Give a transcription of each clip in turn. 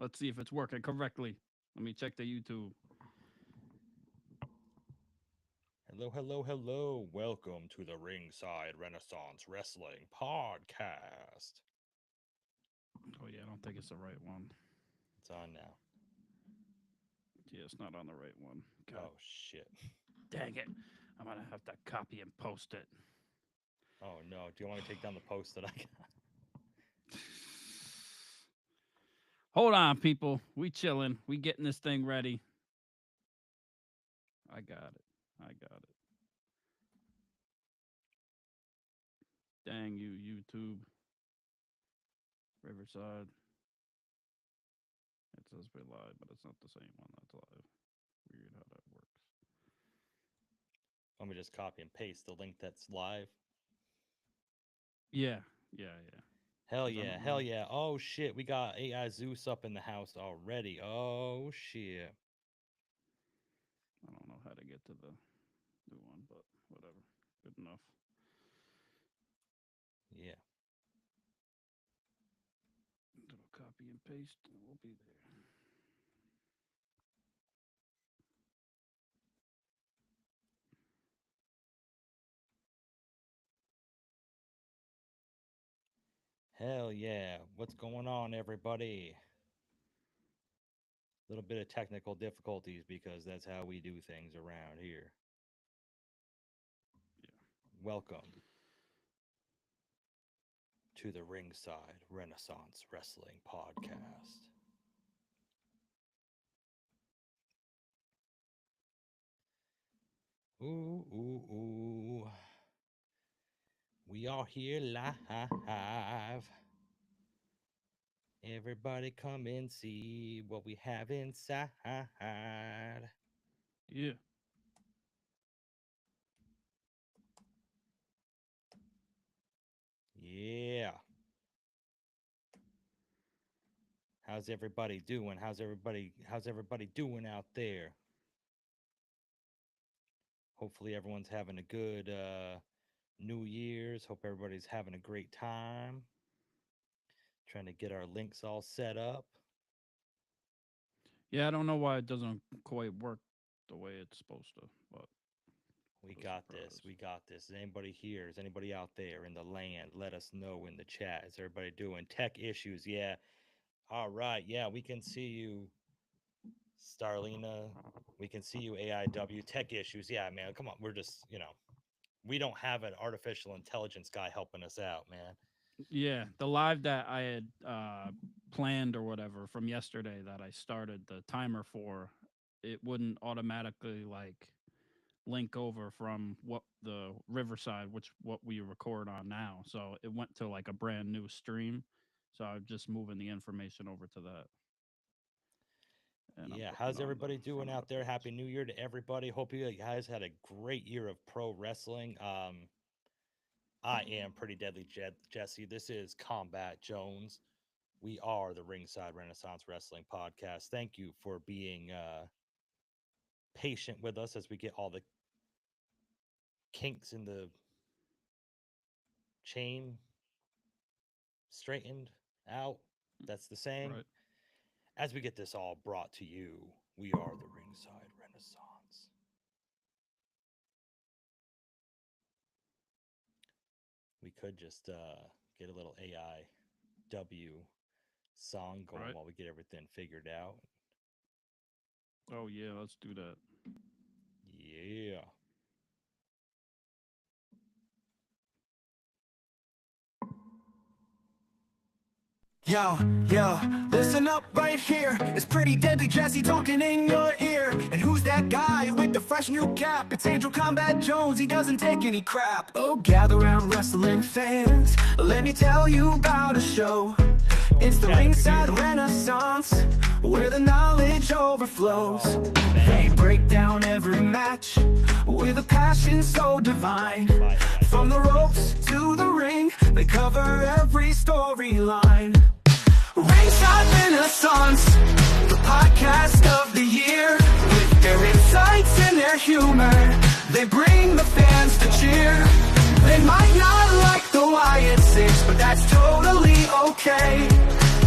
Let's see if it's working correctly. Let me check the YouTube. Hello. Welcome to the Ringside Renaissance Wrestling Podcast. Oh, yeah, I don't think it's the right one. It's on now. Yeah, it's not on the right one. God. Oh, shit. Dang it. I'm going to have to copy and post it. Oh, no. Do you want me to take down the post that I got? Hold on, people. We chilling. We getting this thing ready. I got it. Dang you, YouTube. Riverside. It says we're live, but it's not the same one that's live. Weird how that works. Let me just copy and paste the link that's live. Yeah. Hell yeah. Oh, shit. We got AI Zeus up in the house already. Oh, shit. I don't know how to get to the new one, but whatever. Good enough. Yeah. Little copy and paste, and we'll be there. Hell yeah. What's going on, everybody? A little bit of technical difficulties because that's how we do things around here. Yeah. Welcome to the Ringside Renaissance Wrestling Podcast. Ooh. We are here live. Everybody come and see what we have inside. Yeah. Yeah. How's everybody doing? How's everybody doing out there? Hopefully everyone's having a good New Year's. Hope everybody's having a great time. Trying to get our links all set up. Yeah, I don't know why it doesn't quite work the way it's supposed to, but we got this. Is anybody here? Is anybody out there in the land? Let us know in the chat. Is everybody doing tech issues? Yeah. All right. Yeah, we can see you, Starlina. We can see you, AEW. Tech issues. Yeah, man. Come on. We're just, we don't have an artificial intelligence guy helping us out, man. Yeah, the live that I had planned or whatever from yesterday that I started the timer for, it wouldn't automatically link over from what the Riverside, what we record on now. So it went to a brand new stream. So I'm just moving the information over to that. And yeah, how's everybody doing out there? Happy New Year to everybody. Hope you guys had a great year of pro wrestling. I am Pretty Deadly Jesse. This is Combat Jones. We are the Ringside Renaissance Wrestling Podcast. Thank you for being patient with us as we get all the kinks in the chain straightened out. That's the saying. Right. As we get this all brought to you, we are the Ringside Renaissance. We could just get a little AEW song going while we get everything figured out. Oh, yeah, let's do that. Yeah. Yo, listen up right here. It's Pretty Deadly Jesse talking in your ear. And who's that guy with the fresh new cap? It's Angel Combat Jones, he doesn't take any crap. Oh, gather round wrestling fans, let me tell you about a show. It's the Ringside Renaissance, where the knowledge overflows. They break down every match with a passion so divine. From the ropes to the ring, they cover every storyline. Ringside Renaissance, the podcast of the year. With their insights and their humor, they bring the fans to cheer. They might not like the Wyatt Six, but that's totally okay,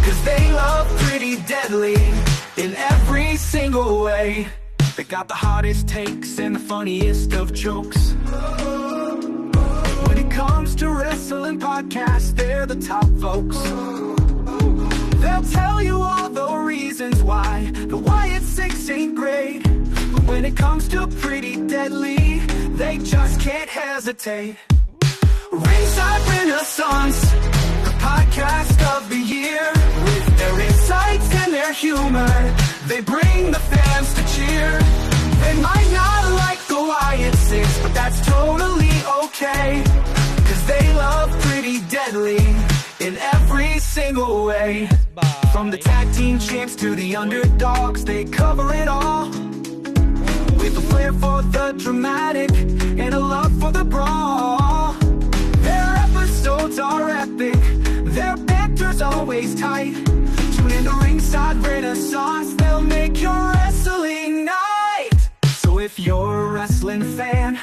'cause they love Pretty pretty deadly in every single way. They got the hottest takes and the funniest of jokes. When it comes to wrestling podcasts, they're the top folks. They'll tell you all the reasons why the Wyatt Six ain't great. But when it comes to pretty deadly, they just can't hesitate. Ringside Renaissance, the podcast of the year. With their insights and their humor, they bring the fans to cheer. They might not like the Wyatt Six, but that's totally okay, 'cause they love pretty deadly in every single way. From the tag team champs to the underdogs, they cover it all. With a flair for the dramatic and a love for the brawl. Their episodes are epic, their banter's always tight. Tune in to Ringside Renaissance, they'll make your wrestling night. So if you're a wrestling fan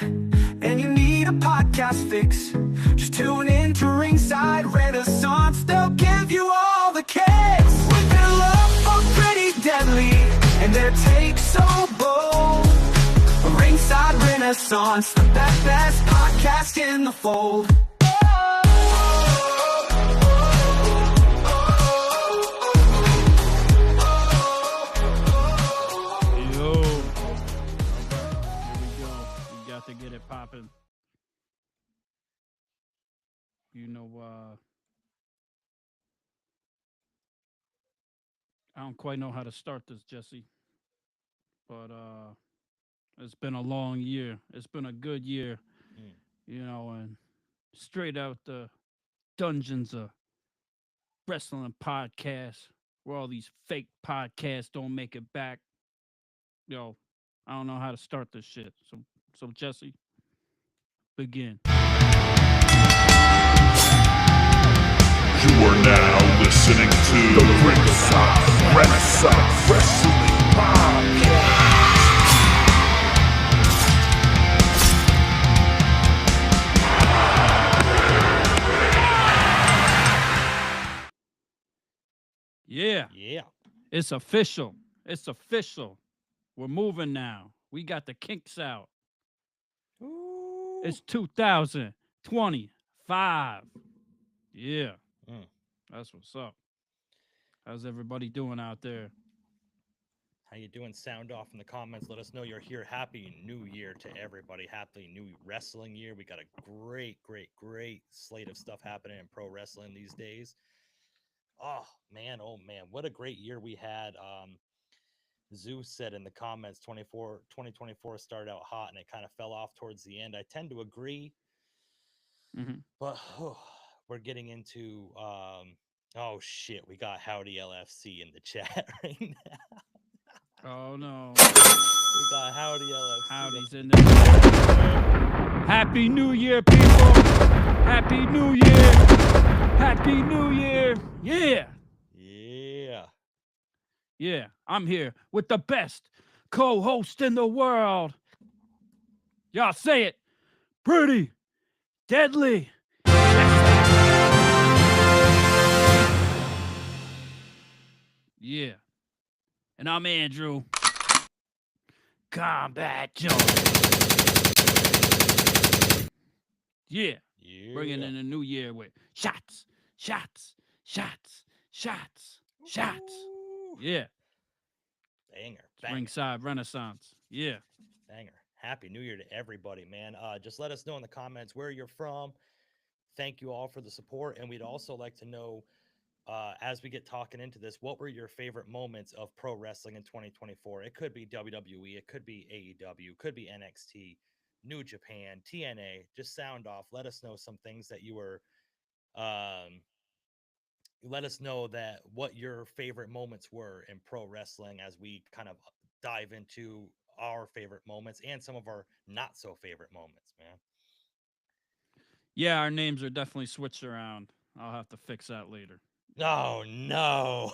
and you need a podcast fix, just tune in to Ringside Renaissance, they'll give you all the kicks. With their love for pretty deadly and their take so bold, Ringside Renaissance, the best podcast in the fold. Yo. Here we go. We got to get it popping. You know, I don't quite know how to start this, Jesse. But it's been a long year. It's been a good year. You know, and straight out the dungeons of wrestling podcasts, where all these fake podcasts don't make it back. Yo, I don't know how to start this shit. So Jesse, begin. You are now listening to the Ringside Renaissance Wrestling Podcast. Yeah. Yeah. It's official. It's official. We're moving now. We got the kinks out. Ooh. It's 2025. Yeah. That's what's up. How's everybody doing out there? How you doing? Sound off in the comments. Let us know you're here. Happy New Year to everybody. Happy New Wrestling Year. We got a great slate of stuff happening in pro wrestling these days. Oh man, what a great year we had. Zeus said in the comments 2024 started out hot and it kind of fell off towards the end. I tend to agree. But we're getting into oh shit, we got Howdy LFC in the chat right now. Oh no. We got Howdy LFC. Howdy's in there. Happy New Year, people. Happy New Year. Happy New Year. Yeah. Yeah, I'm here with the best co-host in the world. Y'all say it. Pretty deadly. Yeah. And I'm Andrew. Combat Jones. Yeah. Bringing in a new year with shots. Yeah. Banger. Ringside Renaissance. Yeah. Banger. Happy New Year to everybody, man. Just let us know in the comments where you're from. Thank you all for the support. And we'd also like to know, as we get talking into this, what were your favorite moments of pro wrestling in 2024? It could be WWE, it could be AEW, could be NXT, New Japan, TNA. Just sound off. Let us know some things that you were let us know that what your favorite moments were in pro wrestling as we kind of dive into our favorite moments and some of our not so favorite moments, man. Yeah, our names are definitely switched around. I'll have to fix that later. Oh no.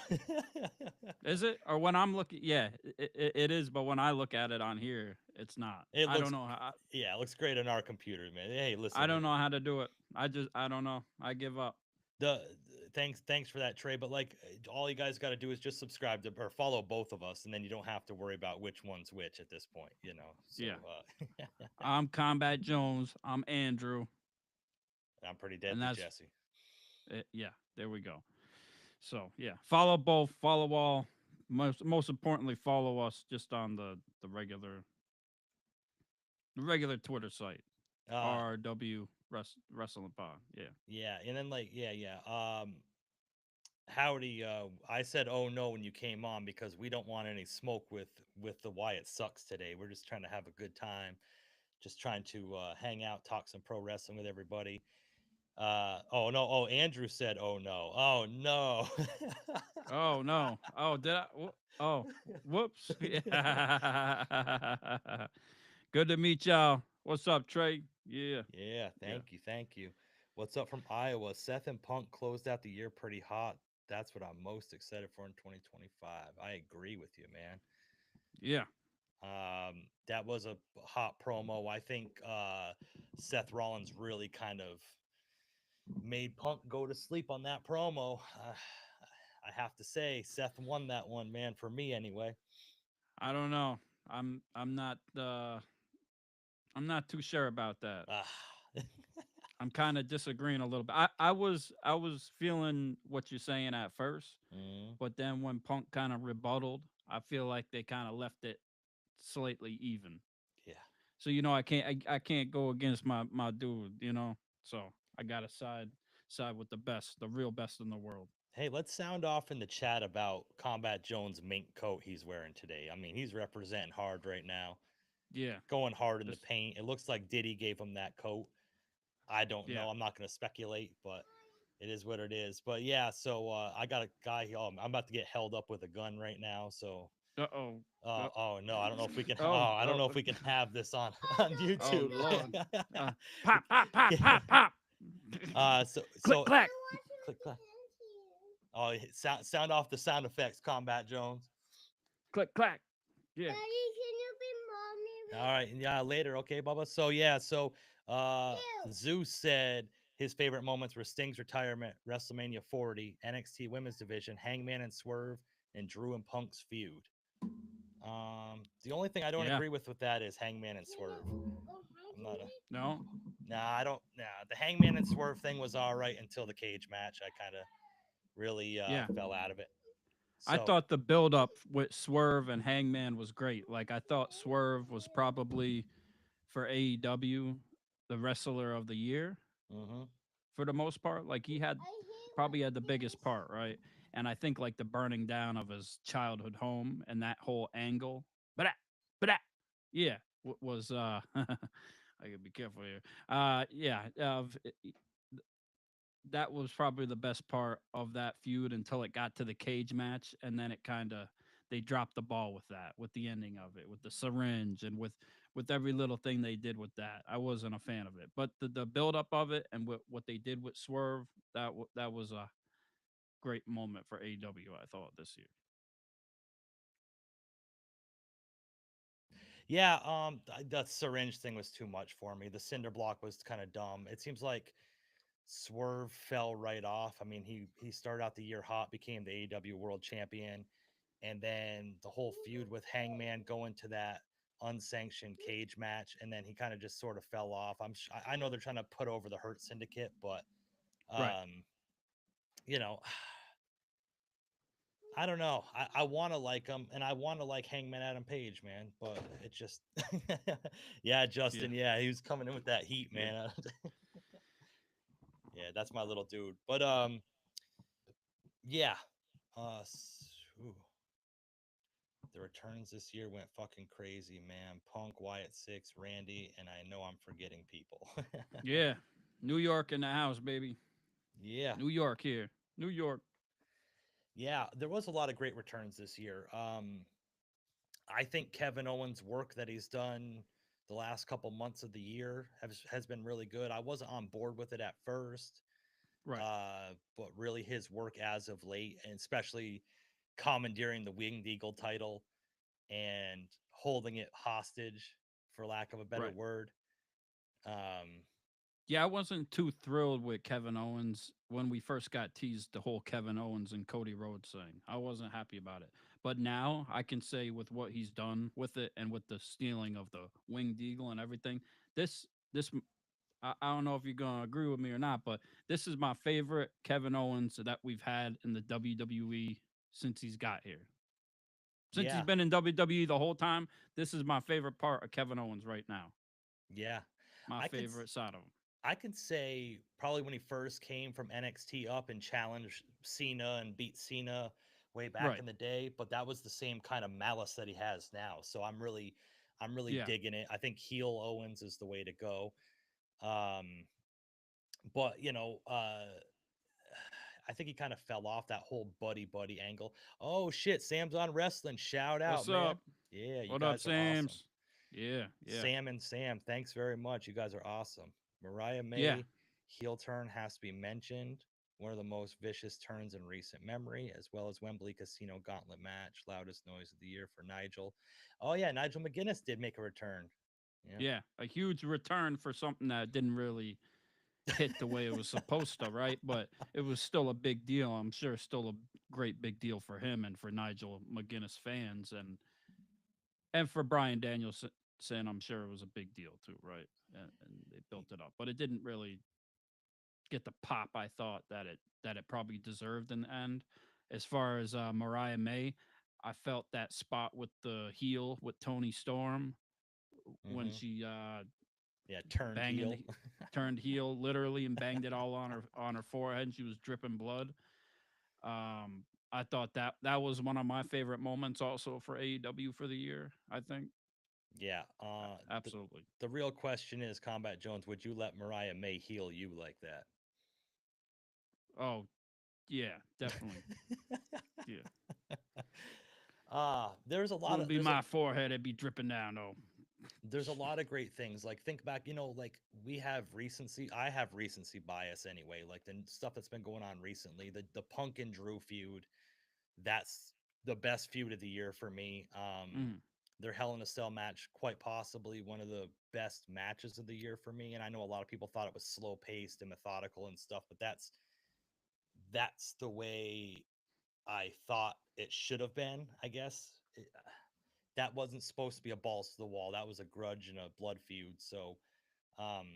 Is it? Or when I'm looking, yeah, it is, but when I look at it on here, it's not. I don't know how. Yeah, it looks great on our computer, man. Hey, listen. I don't know how to do it. I don't know. I give up. the thanks for that, Trey. But like, all you guys got to do is just subscribe to or follow both of us, and then you don't have to worry about which one's which at this point, you know. So Yeah. I'm Combat Jones. I'm Andrew. I'm pretty And deadly, that's Jesse. it. Yeah, there we go. So yeah, follow both, follow all. Most importantly, follow us just on the regular Twitter site, Uh, RW Wrestling Pod. Yeah, yeah, and then like, yeah. Howdy, I said, "Oh no," when you came on because we don't want any smoke with the Why It Sucks today. We're just trying to have a good time, just trying to hang out, talk some pro wrestling with everybody. Oh no, oh Andrew said, "Oh no, oh no." Oh no. Oh, did I? Oh, whoops. Good to meet y'all. What's up, Trey? Yeah, Yeah, yeah, thank you. What's up from Iowa? Seth and Punk closed out the year pretty hot. That's what I'm most excited for in 2025. I agree with you, man. yeah. That was a hot promo. I think Seth Rollins really kind of made Punk go to sleep on that promo. I have to say, Seth won that one, man, for me anyway. I don't know. I'm not. I'm not too sure about that. Ah, I'm kind of disagreeing a little bit. I was feeling what you're saying at first, mm, but then when Punk kind of rebutted, I feel like they kind of left it slightly even. yeah. So I can't go against my dude. So I gotta side with the best, the real best in the world. Hey, let's sound off in the chat about Combat Jones' mink coat he's wearing today. I mean, he's representing hard right now, Yeah, going hard in the just paint. It looks like Diddy gave him that coat. I don't yeah. know. I'm not going to speculate, but it is what it is. But yeah, so I got a guy. I'm about to get held up with a gun right now. So, Uh oh. oh no, I don't know if we can. Oh, Oh I don't oh know if we can have this on on oh YouTube. Lord. Pop pop pop pop pop. Click So clack. click clack. Oh, sound off the sound effects, Combat Jones. Click clack. Yeah. Daddy, can you be mommy? All right, yeah, later, okay, Bubba. So yeah, so Zeus said his favorite moments were Sting's retirement, WrestleMania 40, NXT Women's Division, Hangman and Swerve, and Drew and Punk's feud. The only thing I don't Yeah. agree with that is Hangman and Swerve. I'm not a No. nah. I don't nah. The Hangman and Swerve thing was all right until the cage match. I kind of really Yeah. fell out of it. I So thought the build up with Swerve and Hangman was great. Like I thought Swerve was probably for AEW the wrestler of the year mhm. for the most part. Like he had probably had the biggest part, right? And I think like the burning down of his childhood home and that whole angle, but yeah, was I gotta be careful here. Yeah, that was probably the best part of that feud until it got to the cage match, and then it kind of they dropped the ball with that, with the ending of it, with the syringe, and with every little thing they did with that. I wasn't a fan of it, but the build up of it and what they did with Swerve, that was a great moment for AEW. I thought this year. Yeah, the syringe thing was too much for me. The cinder block was kind of dumb. It seems like Swerve fell right off. I mean, he started out the year hot, became the AEW World Champion, and then the whole feud with Hangman going to that unsanctioned cage match, and then he kind of just sort of fell off. I know they're trying to put over the Hurt Syndicate, but Right. um, you know, I don't know. I want to like him, and I want to like Hangman Adam Page, man. But it just, yeah, Yeah. Justin, yeah, he was coming in with that heat, Yeah. man. Yeah, that's my little dude. But yeah, ooh, the returns this year went fucking crazy, man. Punk, Wyatt Six, Randy, and I know I'm forgetting people. Yeah. New York in the house, baby. Yeah, New York here. New York. yeah, there was a lot of great returns this year. I think Kevin Owens' work that he's done the last couple months of the year has been really good. I wasn't on board with it at first, Right. but really his work as of late, and especially commandeering the Winged Eagle title and holding it hostage, for lack of a better Right. word. Um, Yeah, I wasn't too thrilled with Kevin Owens when we first got teased the whole Kevin Owens and Cody Rhodes thing. I wasn't happy about it. But now I can say with what he's done with it and with the stealing of the winged eagle and everything, this I don't know if you're gonna agree with me or not, but this is my favorite Kevin Owens that we've had in the WWE since he's got here. Since he's Yeah, been in WWE the whole time, this is my favorite part of Kevin Owens right now. yeah. My I could favorite side of him. I could say probably when he first came from NXT up and challenged Cena and beat Cena way back Right. in the day, but that was the same kind of malice that he has now. So I'm really Yeah. digging it. I think heel Owens is the way to go. Um, but I think he kind of fell off that whole buddy angle. Oh shit, Sam's on wrestling. Shout out, What's man. up? Yeah, you What up, guys are awesome. Sams? Yeah, yeah, Sam and Sam, thanks very much. You guys are awesome. Mariah yeah. May, heel turn has to be mentioned. One of the most vicious turns in recent memory, as well as Wembley Casino Gauntlet match, loudest noise of the year for Nigel. Oh yeah, Nigel McGuinness did make a return. Yeah. Yeah, a huge return for something that didn't really hit the way it was supposed to, right? But it was still a big deal. I'm sure still a great big deal for him and for Nigel McGuinness fans and for Brian Danielson. I'm sure it was a big deal too, right? And they built it up, but it didn't really get the pop I thought that it probably deserved in the end. As far as Mariah May, I felt that spot with the heel with Tony Storm when Hmm. she Yeah, turned banging heel. the, turned heel literally and banged it all on her forehead. And she was dripping blood. I thought that was one of my favorite moments also for AEW for the year. I think Yeah. The absolutely. the real question is, Combat Jones, would you let Mariah May heel you like that? Oh yeah, definitely. Yeah, There's a lot wouldn't of be my forehead; it'd be dripping down. Oh, there's a lot of great things. Like think back, like we have recency. I have recency bias anyway. Like the stuff that's been going on recently, the Punk and Drew feud, that's the best feud of the year for me. mm, Their Hell in a Cell match, quite possibly one of the best matches of the year for me. And I know a lot of people thought it was slow paced and methodical and stuff, but that's the way I thought it should have been. I guess that wasn't supposed to be a balls to the wall. That was a grudge and a blood feud. So um,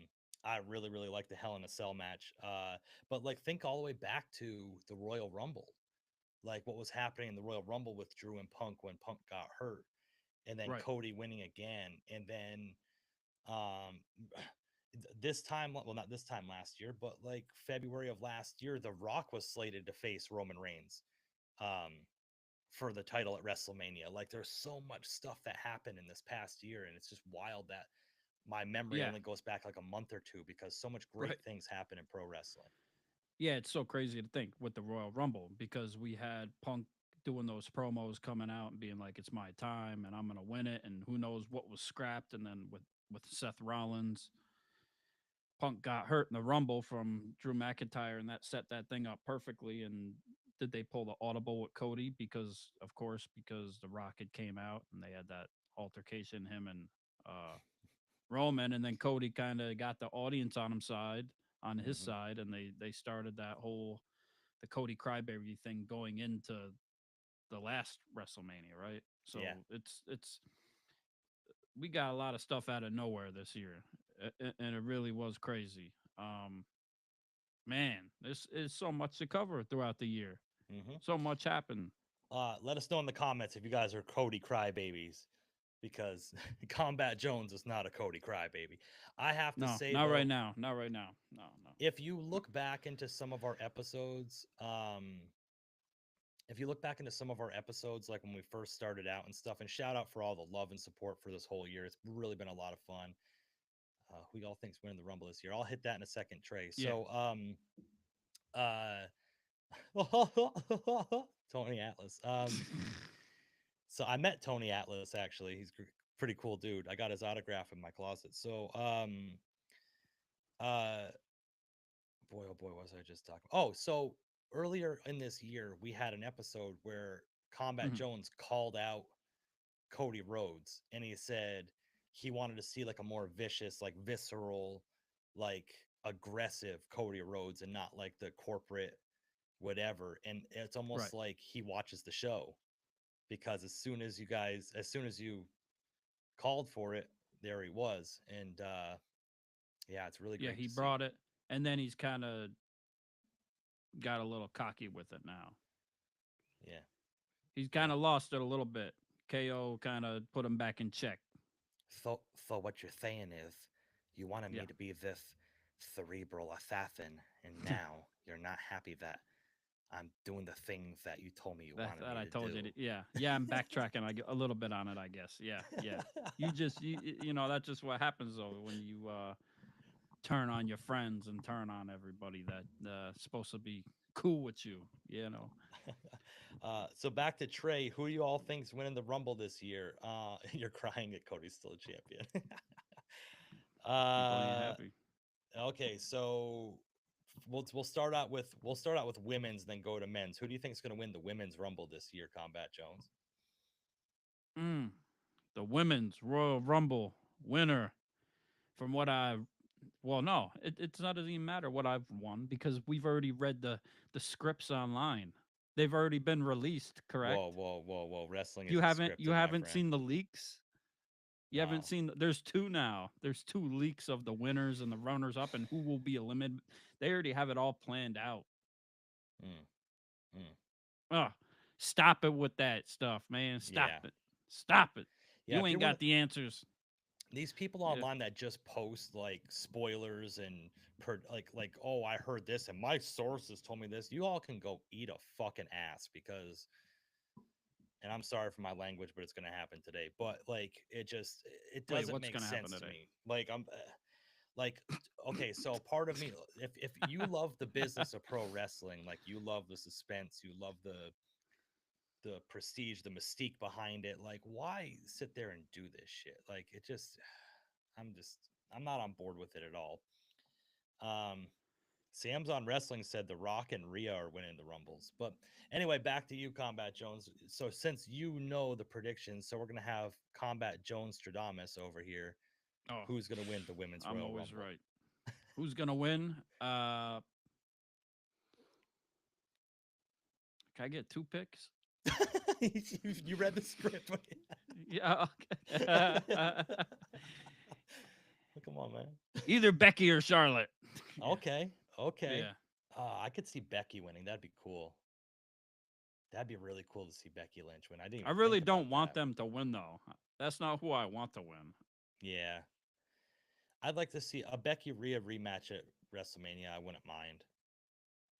I really like the Hell in a Cell match. But like think all the way back to the Royal Rumble, like what was happening in the Royal Rumble with Drew and Punk when Punk got hurt, and then right. Cody winning again, and then um, this time, well, not this time last year, but like February of last year, The Rock was slated to face Roman Reigns. Um, for the title at WrestleMania. Like there's so much stuff that happened in this past year, and it's just wild that my memory Yeah, only goes back like a month or two because so much great right. things happen in pro wrestling. Yeah, it's so crazy to think with the Royal Rumble because we had Punk doing those promos coming out and being like, "It's my time and I'm gonna win it," and who knows what was scrapped, and then with Seth Rollins Punk got hurt in the Rumble from Drew McIntyre, and that set that thing up perfectly. And did they pull the audible with Cody? Because, of course, because The Rock had came out and they had that altercation, him and uh, Roman, and then Cody kind of got the audience on his Hmm. side, and they started that whole the Cody Crybaby thing going into the last WrestleMania, right? So Yeah. it's we got a lot of stuff out of nowhere this year, and it really was crazy. Man, there's is so much to cover throughout the year. Hmm. So much happened. Let us know in the comments if you guys are Cody crybabies, because Combat Jones is not a Cody crybaby. I have to No, say not right though, now. Not right now. No, no. if you look back into some of our episodes, if you look back into some of our episodes, like when we first started out and stuff, and shout out for all the love and support for this whole year. It's really been a lot of fun. Who y'all think's winning the Rumble this year? I'll hit that in a second, Trey. Yeah. So, uh, Tony Atlas. So I met Tony Atlas actually. He's a pretty cool dude. I got his autograph in my closet. So, uh, boy, oh boy, what was I just talking? Oh, so earlier in this year, we had an episode where Combat Mhm. Jones called out Cody Rhodes, and he said he wanted to see like a more vicious, like visceral, like aggressive Cody Rhodes and not like the corporate whatever. And it's almost Right. like he watches the show because as soon as you called for it, there he was. And yeah, it's really Yeah, great he to see. brought it, and then he's kind of got a little cocky with it now. Yeah. He's Yeah. kind of lost it a little bit. KO kind of put him back in check. So what you're saying is you wanted Yeah. me to be this cerebral assassin, and now you're not happy that I'm doing the things that you told me you That, wanted that me I to told you. do. Yeah, yeah. I'm backtracking a little bit on it, I guess. Yeah, yeah. You know that's just what happens though when you turn on your friends and turn on everybody that supposed to be cool with you. You know, So back to Trey. Who do you all think's winning the Rumble this year? You're crying at Cody's still a champion. people ain't uh, happy. okay, so we'll start out with women's, then go to men's. Who do you think is going to win the women's Rumble this year? Combat Jones. Mm, the women's Royal Rumble winner, from what I well, no, it's not even matter what I've won because we've already read the scripts online. They've already been released, correct? Whoa, whoa, whoa, whoa! Wrestling You isn't haven't you scripted, my haven't friend. seen the leaks. You haven't Wow. seen. There's two now. There's two leaks of the winners and the runners up and who will be eliminated. They already have it all planned out. Mm, mm. Ugh, stop it with that stuff, man. Stop Yeah, it. Stop it. yeah. You If ain't you're one got of the answers. these people Yeah. online that just post like spoilers and like, oh, I heard this and my sources told me this, you all can go eat a fucking ass because, and I'm sorry for my language, but it's gonna happen today. But like, it Wait, doesn't what's make gonna happen sense to today? me. Like like okay, so part of me, if you love the business of pro wrestling, like you love the suspense, you love the prestige, the mystique behind it, like why sit there and do this shit? Like it just I'm just I'm not on board with it at all. Um, Sam's on Wrestling said The Rock and Rhea are winning the Rumbles. But anyway, back to you, Combat Jones. So since you know the predictions, so we're gonna have Combat Jones Stradamus over here. Oh, Who's gonna win the Women's I'm Royal always Rumble? right. Who's gonna win? Can I get two picks? You read the script. Yeah. Okay. Come on, man. Either Becky or Charlotte. Yeah. Okay, okay. Yeah. I could see Becky winning. That'd be cool. That'd be really cool to see Becky Lynch win. I didn't I even really think about don't want that. them to win though. That's not who I want to win. Yeah, I'd like to see a Becky Rhea rematch at WrestleMania. I wouldn't mind.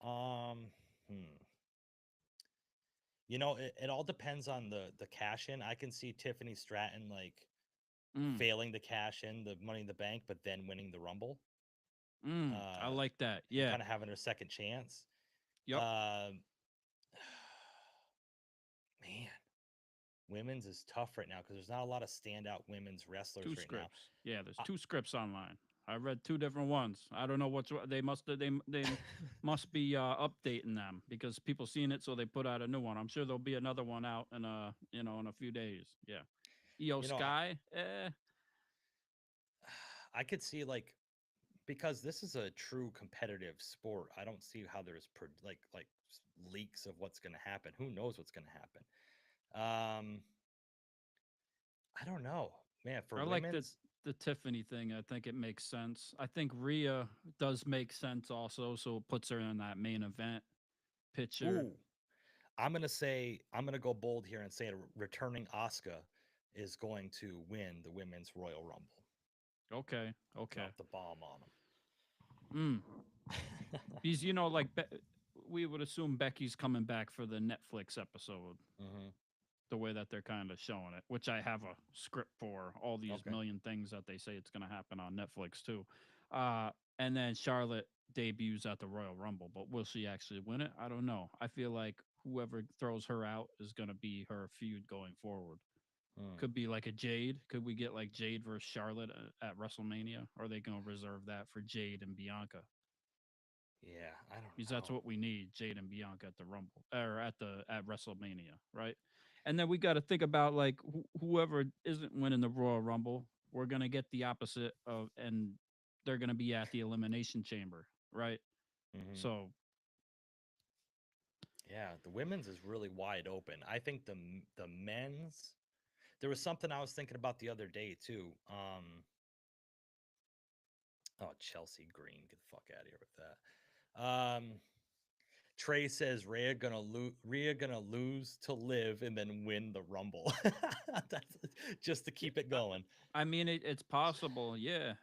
Um, hmm. It all depends on the cash in. I can see Tiffany Stratton like Mm, failing to cash in the Money in the Bank, but then winning the Rumble, I uh, like that. and Yeah. kind of having her second chance. Yep. Um, man, women's is tough right now because there's not a lot of standout women's wrestlers Two right now. scripts. Yeah, there's Uh, two scripts online. I read two different ones. I don't know they must they must be updating them because people seen it, so they put out a new one. I'm sure there'll be another one out in in a few days. Yeah. EO you know, I, Sky. I could see like because this is a true competitive sport. I don't see how there's leaks of what's going to happen. Who knows what's going to happen? I don't know, man. For I like women's, the Tiffany thing. I think it makes sense. I think Rhea does make sense also, so it puts her in that main event picture. ooh, I'm gonna go bold here and say a returning Asuka is going to win the women's Royal Rumble. Okay. Okay. Drop the bomb on Mm. them. Because like we would assume Becky's coming back for the Netflix episode, hmm the way that they're kind of showing it, which I have a script for all these Okay. million things that they say it's going to happen on Netflix too. And then Charlotte debuts at the Royal Rumble, but will she actually win it? I don't know. I feel like whoever throws her out is going to be her feud going forward. Mm. Could be like a Jade. Could we get like Jade versus Charlotte at WrestleMania? Or are they going to reserve that for Jade and Bianca? Yeah, I don't Because that's know. what we need, Jade and Bianca at the Rumble or at WrestleMania, right? And then we got to think about like whoever isn't winning the Royal Rumble, we're gonna get the opposite of and they're going to be at the Elimination Chamber, right? Hmm. So, Yeah, the women's is really wide open. I think the men's. There was something I was thinking about the other day too. Oh, Chelsea Green, get the fuck out of here with that. Trey says Rhea gonna lose to live and then win the Rumble. That's just to keep it going. I mean, it's possible. Yeah.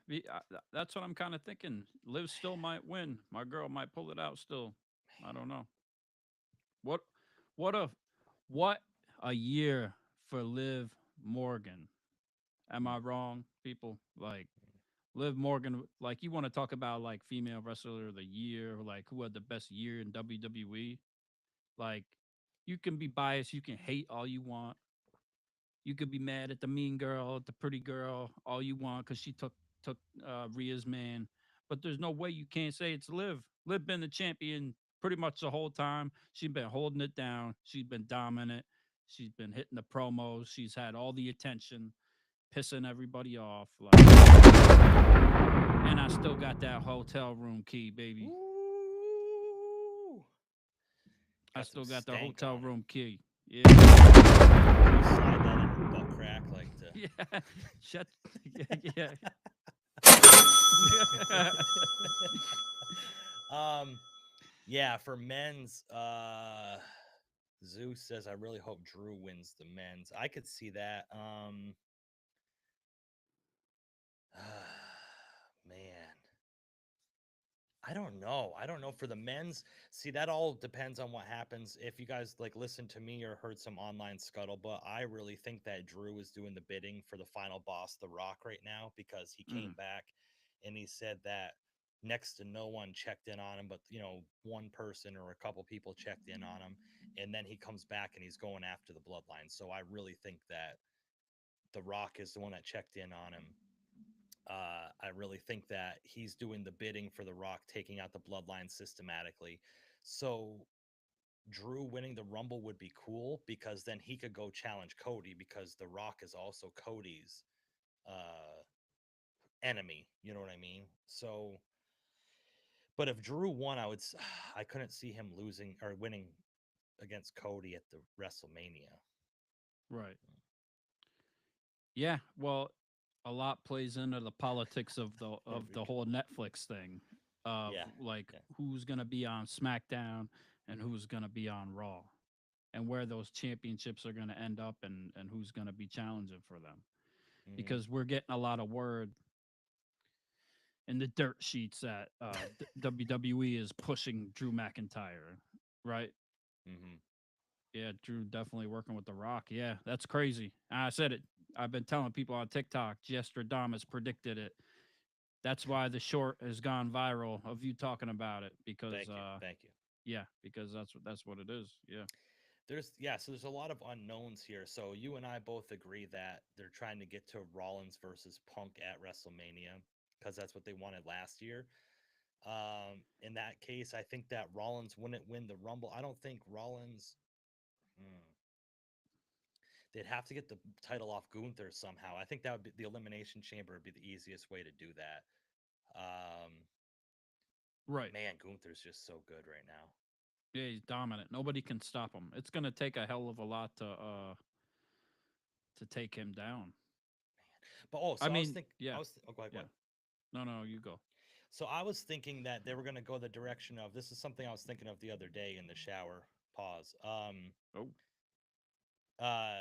That's what I'm kind of thinking. Liv still might win. My girl might pull it out still. I don't know. What what a what a year for Liv Morgan. Am I wrong, people? Like Liv Morgan, like you want to talk about like female wrestler of the year, like who had the best year in WWE. Like you can be biased, you can hate all you want. You could be mad at the mean girl, the pretty girl, all you want because she took Rhea's man. But there's no way you can't say it's Liv. Liv been the champion pretty much the whole time. She's been holding it down. She's been dominant. She's been hitting the promos. She's had all the attention, pissing everybody off. Like, and I still got that hotel room key, baby. Ooh, I got some still got the stank hotel on her. room key. Yeah. Can you slide that in her butt crack like to? Yeah. Shut. Yeah. um, yeah, for men's, Zeus says I really hope Drew wins the men's. I could see that. Man, I don't know. I don't know for the men's. See, that all depends on what happens. If you guys like listened to me or heard some online scuttlebutt, I really think that Drew is doing the bidding for the final boss, The Rock, right now because he came Mm, back and he said that next to no one checked in on him, but one person or a couple people checked in on him, and then he comes back and he's going after the bloodline. So I really think that The Rock is the one that checked in on him. I really think that he's doing the bidding for The Rock, taking out the bloodline systematically. So Drew winning the Rumble would be cool because then he could go challenge Cody because The Rock is also Cody's uh, enemy. You know what I mean? So, but if Drew won, I couldn't see him losing or winning against Cody at the WrestleMania. right. Yeah. Well, a lot plays into the politics of the whole Netflix thing, of Yeah, like yeah. who's gonna be on SmackDown and who's gonna be on Raw, and where those championships are gonna end up, and who's gonna be challenging for them. Mm-hmm, Because we're getting a lot of word in the dirt sheets that WWE is pushing Drew McIntyre, right? mm-hmm. Yeah, Drew definitely working with The Rock. Yeah, that's crazy. I said it. I've been telling people on TikTok. Jestradamus predicted it. That's why the short has gone viral of you talking about it because, Thank you, thank you. yeah, because that's what it is. Yeah, So there's a lot of unknowns here. So you and I both agree that they're trying to get to Rollins versus Punk at WrestleMania because that's what they wanted last year. In that case, I think that Rollins wouldn't win the Rumble. I don't think Rollins. Hmm, they'd have to get the title off Gunther somehow. I think that would be the Elimination Chamber would be the easiest way to do that. Um, right. Man, Gunther's just so good right now. Yeah, he's dominant. Nobody can stop him. It's gonna take a hell of a lot to take him down. But oh, I so I was mean, thinking, yeah, oh, go ahead, go yeah. ahead. No, no, you go. So I was thinking that they were going to go the direction of this is something I was thinking of the other day in the shower. Pause. Oh, Uh,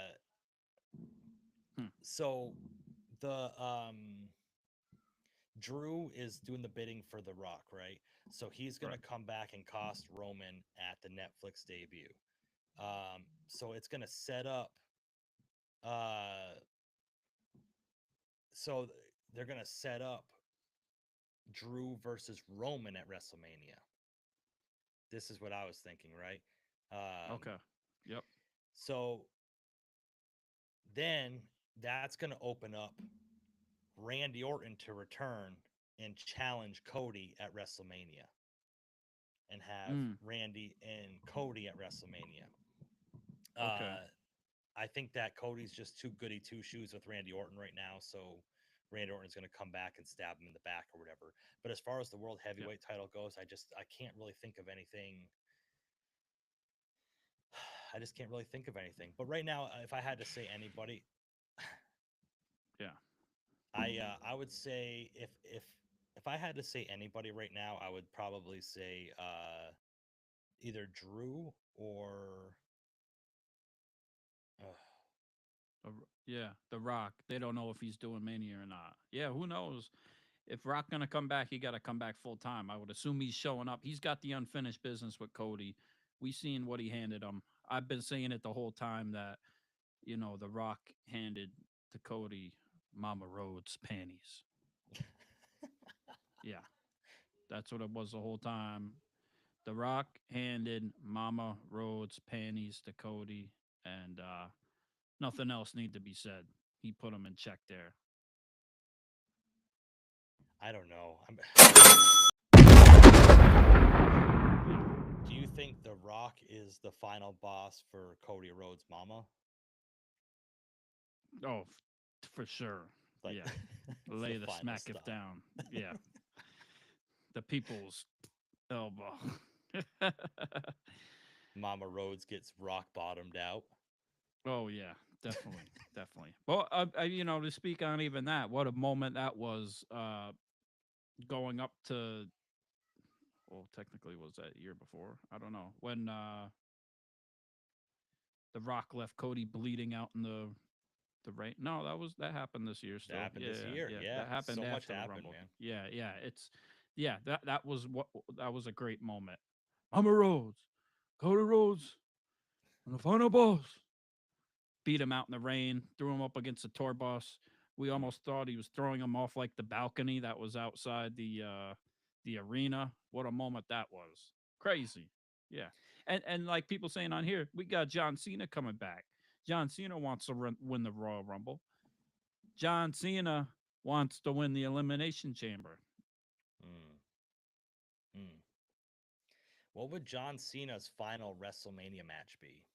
hmm, so the Drew is doing the bidding for The Rock, right? So he's going to right. come back and cost Roman at the Netflix debut. So it's going to set up. Uh, so they're going to set up Drew versus Roman at WrestleMania. This is what I was thinking, right? Okay. Yep. So then that's going to open up Randy Orton to return and challenge Cody at WrestleMania and have Mm, Randy and Cody at WrestleMania. okay. I think that Cody's just too goody two shoes with Randy Orton right now. So Randy Orton's going to come back and stab him in the back or whatever. But as far as the world Yep. heavyweight title goes, I can't really think of anything. I just can't really think of anything. But right now, if I had to say anybody, Yeah. I would say if I had to say anybody right now, I would probably say either Drew or uh, Yeah, The Rock. They don't know if he's doing Mania or not. Yeah, who knows? If Rock gonna come back, he got to come back full time. I would assume he's showing up. He's got the unfinished business with Cody. We seen what he handed him. I've been saying it the whole time that The Rock handed to Cody Mama Rhodes panties. Yeah, that's what it was the whole time. The Rock handed Mama Rhodes panties to Cody, and nothing else need to be said. He put him in check there. I don't know. Do you think The Rock is the final boss for Cody Rhodes' mama? Oh, for sure. Like, Yeah, it's lay the final smack stop. if down. Yeah, the people's elbow. Mama Rhodes gets rock bottomed out. Oh yeah, definitely, definitely. Well, to speak on even that, what a moment that was. Going up to, well, technically was that year before? I don't know when the Rock left Cody bleeding out in the rain. No, that happened this year. That Still, happened yeah, this year. yeah, Yeah, that happened so much after the happened, Rumble. man. Yeah, yeah, that was that was a great moment. Mama Rhodes, Cody Rhodes, and the final boss. Beat him out in the rain, threw him up against the tour bus. We almost thought he was throwing him off like the balcony that was outside the arena. What a moment that was. Crazy. Yeah. And like people saying on here, we got John Cena coming back. John Cena wants to win the Royal Rumble. John Cena wants to win the Elimination Chamber. Mm. Mm. What would John Cena's final WrestleMania match be?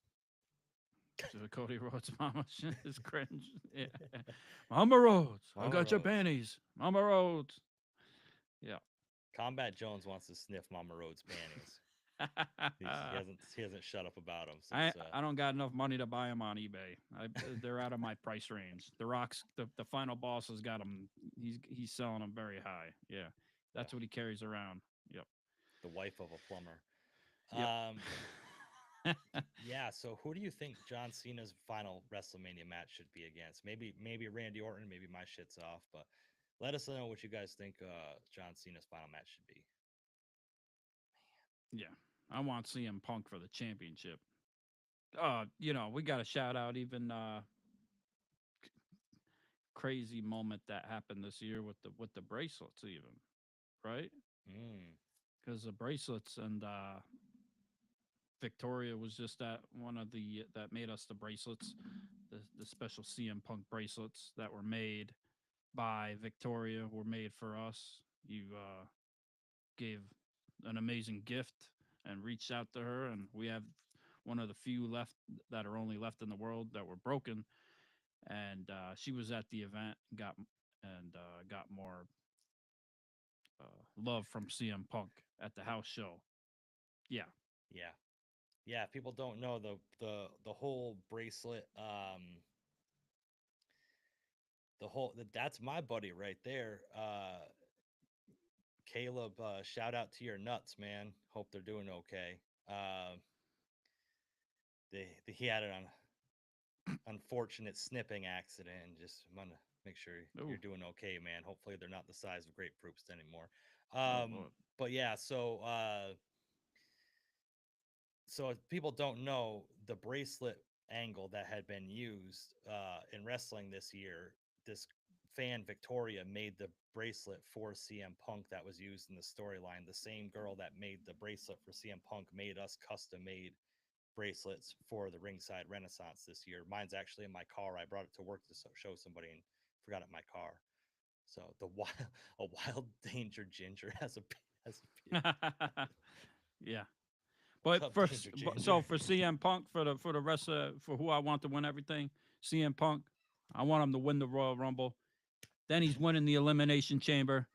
So Cody Rhodes' mama is cringe. Yeah. Mama Rhodes, I Mama got your Rhodes. panties. Mama Rhodes. Yeah. Combat Jones wants to sniff Mama Rhodes' panties. He hasn't shut up about them since. I don't got enough money to buy them on eBay. They're out of my price range. The Rock's the final boss has got them. He's selling them very high. Yeah, that's what he carries around. Yep. The wife of a plumber. Yep. Yeah. So who do you think John Cena's final WrestleMania match should be against? Maybe Randy Orton. Maybe my shit's off, but let us know what you guys think John Cena's final match should be. Yeah, I want CM Punk for the championship. We got to shout out even crazy moment that happened this year with the bracelets, even right? Mm. Because the bracelets and Victoria was just that one of the that made us the bracelets, the special CM Punk bracelets that were made by Victoria were made for us. You gave an amazing gift and reached out to her, and we have one of the few left that are only left in the world that were broken. And she was at the event, got more love from CM Punk at the house show. Yeah, Yeah. Yeah. If people don't know the whole bracelet. That's my buddy right there. Caleb, shout out to your nuts, man. Hope they're doing okay. He had an unfortunate snipping accident, and just want to make sure you're Ooh. doing okay, man. Hopefully they're not the size of grapefruits anymore. Oh Lord. But yeah, so if people don't know, the bracelet angle that had been used in wrestling this year, this fan Victoria made the bracelet for CM Punk that was used in the storyline. The same girl that made the bracelet for CM Punk made us custom made bracelets for the Ringside Renaissance this year. Mine's actually in my car. I brought it to work to show somebody and forgot it in my car. So a wild danger ginger has a Yeah. What's But up, Danger Ginger? so for CM Punk for the rest of for who I want to win everything, CM Punk, I want him to win the Royal Rumble. Then he's winning the Elimination Chamber.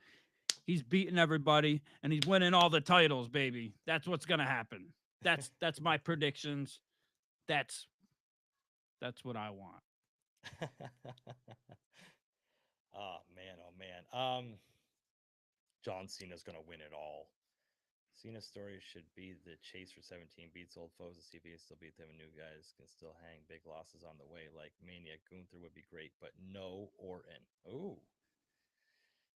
He's beating everybody, and he's winning all the titles, baby. That's what's gonna happen. That's my predictions. That's what I want. Oh man, oh man. John Cena's gonna win it all. Cena's story should be the chase for 17 beats old foes to see if he can still beat them and new guys can still hang big losses on the way. Like Mania, Gunther would be great, but no Orton. Ooh.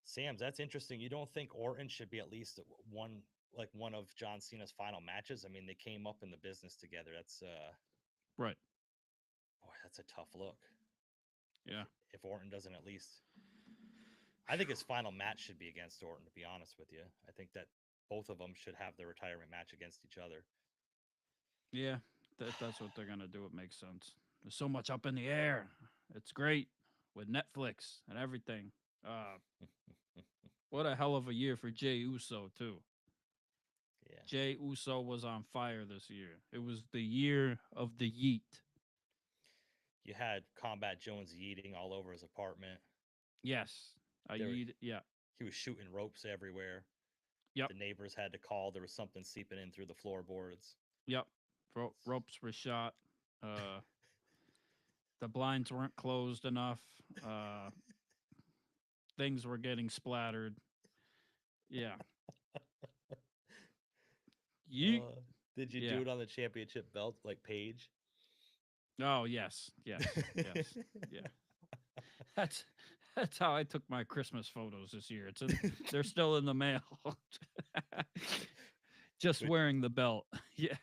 Sam's, that's interesting. You don't think Orton should be at least one of John Cena's final matches? I mean, they came up in the business together. That's Right. boy, that's a tough look. Yeah. If Orton doesn't at least, I think his final match should be against Orton, to be honest with you. I think that both of them should have their retirement match against each other. Yeah. That's what they're gonna do. It makes sense. There's so much up in the air. It's great with Netflix and everything. What a hell of a year for Jey Uso too. Yeah. Jey Uso was on fire this year. It was the year of the yeet. You had Combat Jones yeeting all over his apartment. Yes. Yeah. He was shooting ropes everywhere. Yep. The neighbors had to call. There was something seeping in through the floorboards. Yep. Ropes were shot. The blinds weren't closed enough. Things were getting splattered. Yeah. Yeet. Did you do it on the championship belt like Paige? Oh yes, yes, yes, yeah. That's how I took my Christmas photos this year. They're still in the mail. Just wearing the belt. Yeah.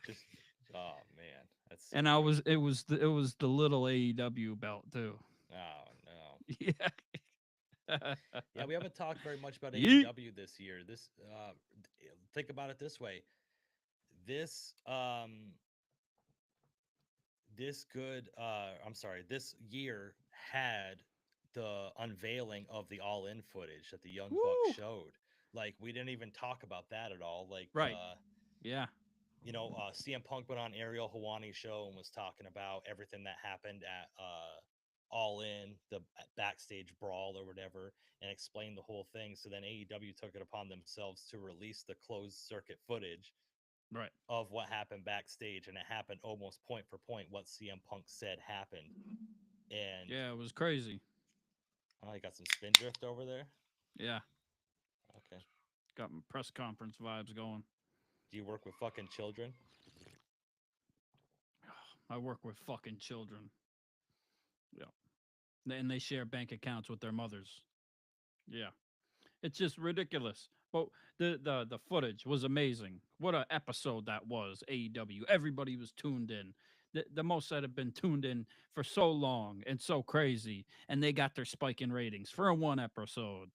Oh man, that's. And it was the little AEW belt too. Oh no. Yeah. Yeah, we haven't talked very much about Yeet. AEW this year. Think about it this way. This this year had the unveiling of the All In footage that the Young Bucks showed. Like, we didn't even talk about that at all. Like, right. Yeah. CM Punk went on Ariel Hawani's show and was talking about everything that happened at All In, the backstage brawl or whatever, and explained the whole thing. So then AEW took it upon themselves to release the closed circuit footage right of what happened backstage, and it happened almost point for point what CM Punk said happened. And yeah, it was crazy. Oh, you got some spin drift over there? Yeah. Okay. Got my press conference vibes going. Do you work with fucking children? I work with fucking children. Yeah. And they share bank accounts with their mothers. Yeah. It's just ridiculous. But the footage was amazing. What an episode that was, AEW. Everybody was tuned in. The most that have been tuned in for so long and so crazy. And they got their spike in ratings for a one episode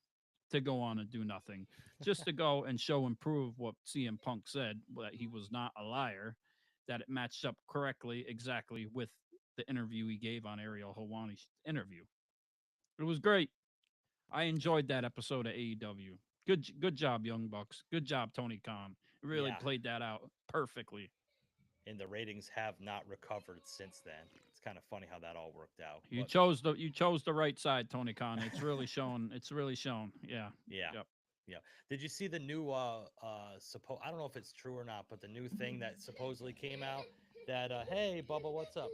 to go on and do nothing. Just to go and show and prove what CM Punk said, that he was not a liar, that it matched up correctly, exactly with the interview he gave on Ariel Hawani's interview. It was great. I enjoyed that episode of AEW. Good job, Young Bucks. Good job, Tony Khan. Really played that out perfectly. And the ratings have not recovered since then. It's kind of funny how that all worked out. You chose the right side, Tony Khan. It's really shown. It's really shown. Yeah. Yeah. Yep. Yeah. Did you see the new I don't know if it's true or not, but the new thing that supposedly came out that hey Bubba, what's up?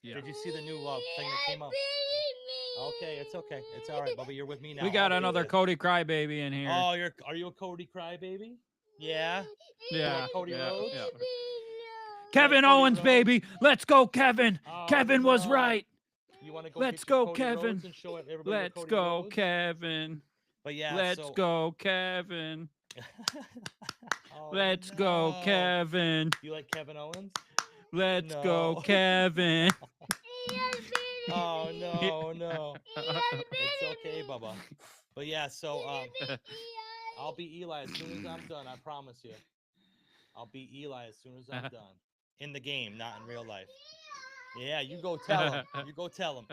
Yeah. Did you see the new thing that came out? Okay, it's okay. It's all right, Bubba. You're with me now. We got another Cody Crybaby in here. Oh, are you a Cody Crybaby? Yeah. Yeah. Cody Rhodes. Yeah. Kevin Owens, Rhodes? Baby. Let's go, Kevin. Oh, Kevin was right. You want to go? Let's go, Kevin. Let's go, Kevin. But yeah, let's go, Kevin. Let's go, Kevin. You like Kevin Owens? Let's go, Kevin. Oh no. It's okay, Bubba. But yeah, so I'll be Eli as soon as I'm done. I promise you. I'll be Eli as soon as I'm done. In the game, not in real life. Yeah, you go tell him. You go tell him.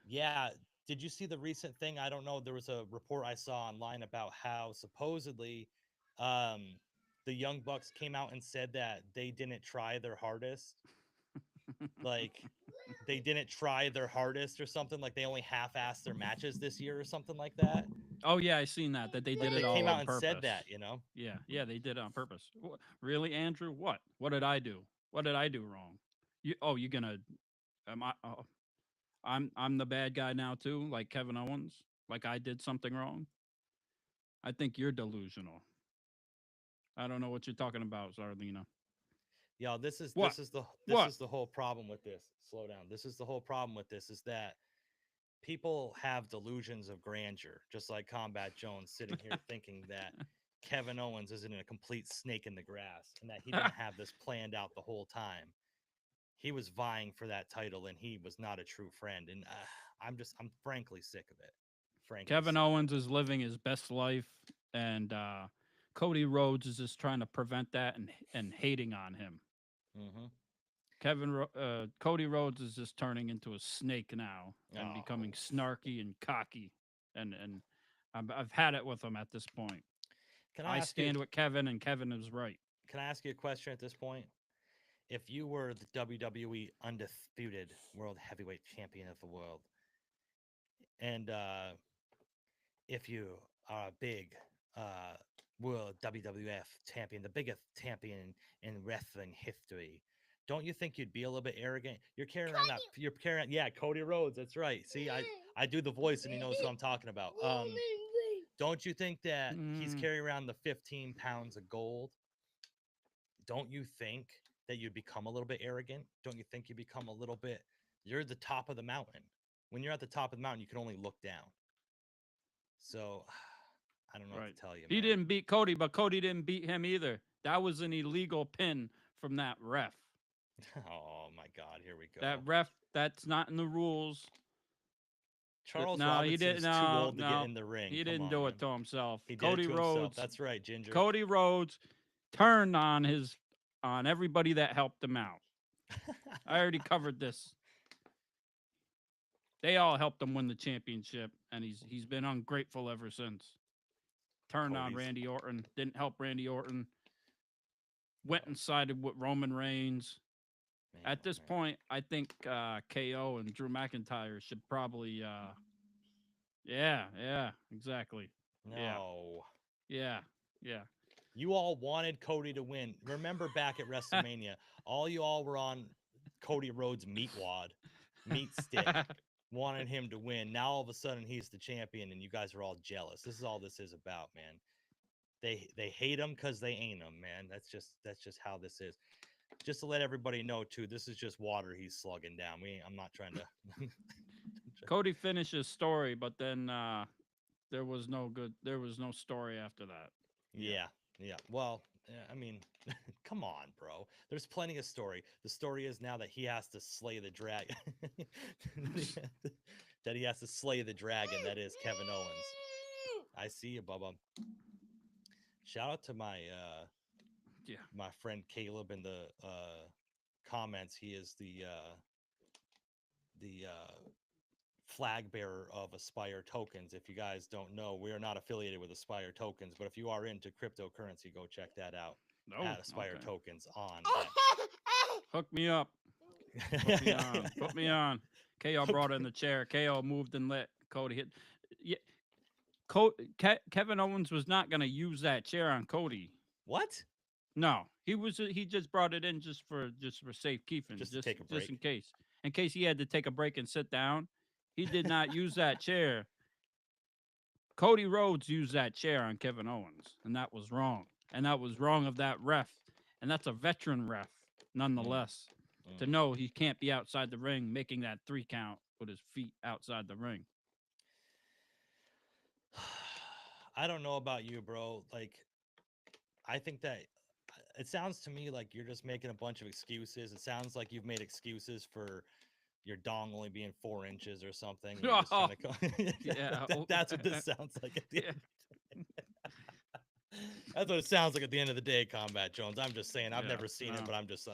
Yeah. Did you see the recent thing? I don't know. There was a report I saw online about how supposedly the Young Bucks came out and said that they didn't try their hardest. Like, they didn't try their hardest or something. Like they only half-assed their matches this year or something like that. Oh yeah, I seen that they Like did they it all came on out and purpose. said that, you know. Yeah, they did it on purpose. Really, Andrew? What did I do? What did I do wrong? You're gonna? Am I? Oh, I'm the bad guy now too, like Kevin Owens. Like I did something wrong. I think you're delusional. I don't know what you're talking about, Sardina. Yo, this is What? this What? is the whole problem with this. Slow down. This is the whole problem with this is that people have delusions of grandeur, just like Combat Jones sitting here thinking that Kevin Owens isn't a complete snake in the grass and that he didn't have this planned out the whole time. He was vying for that title and he was not a true friend. And I'm frankly sick of it. Frankly, Kevin sick of Owens is living his best life, and Cody Rhodes is just trying to prevent that and hating on him. it. Mm-hmm. Cody Rhodes is just turning into a snake now and Oh. becoming snarky and cocky, and I've had it with him at this point. Can I I ask you? stand with Kevin, and Kevin is right. Can I ask you a question at this point? If you were the WWE undisputed World Heavyweight Champion of the world, and if you are a big World WWF champion, the biggest champion in wrestling history, don't you think you'd be a little bit arrogant? You're carrying around that. You're carrying. Yeah, Cody Rhodes. That's right. See, I do the voice, and he knows who I'm talking about. Don't you think that he's carrying around the 15 pounds of gold? Don't you think that you become a little bit arrogant? Don't you think you become a little bit? You're the top of the mountain. When you're at the top of the mountain, you can only look down. So I don't know what to tell you. He man. didn't beat Cody, but Cody didn't beat him either. That was an illegal pin from that ref. Oh my God, here we go. That ref, that's not in the rules. Charles No, he Robinson's didn't. too No, old to no, get in the ring. he Come didn't on, do man. it to himself. He did Cody it to Rhodes. himself. That's right, Ginger. Cody Rhodes turned on everybody that helped him out. I already covered this. They all helped him win the championship, and he's been ungrateful ever since. Turned on Randy Orton, didn't help Randy Orton. Went and sided with Roman Reigns. Man, At this point, I think KO and Drew McIntyre should probably. Yeah, exactly. no. Yeah. You all wanted Cody to win. Remember back at WrestleMania, all you all were on Cody Rhodes' meat stick, wanted him to win. Now all of a sudden he's the champion, and you guys are all jealous. This is all this is about, man. They hate him because they ain't him, man. That's just how this is. Just to let everybody know too, this is just water he's slugging down. I'm not trying to. Cody finished his story, but then there was no story after that. Yeah. Well, I mean, come on, bro. There's plenty of story. The story is now that he has to slay the dragon. That he has to slay the dragon. That is Kevin Owens. I see you, Bubba. Shout out to my my friend Caleb in the comments. He is the flag bearer of Aspire Tokens. If you guys don't know, we are not affiliated with Aspire Tokens, but if you are into cryptocurrency, go check that out at Aspire Tokens on. Hook me up. Put me on. KO brought in the chair. KO moved and let Cody hit. Yeah. Kevin Owens was not going to use that chair on Cody. What? No, he just brought it in just for safekeeping, just to take a break. just in case he had to take a break and sit down. He did not use that chair. Cody Rhodes used that chair on Kevin Owens, and that was wrong. And that was wrong of that ref, and that's a veteran ref, nonetheless. To know he can't be outside the ring making that 3 count with his feet outside the ring. I don't know about you, bro. Like, I think that it sounds to me like you're just making a bunch of excuses. It sounds like you've made excuses for your dong only being 4 inches or something. You're just trying to Yeah. That's what this sounds like at the end. That's what it sounds like at the end of the day, Combat Jones. I'm just saying. I've never seen it, but I'm just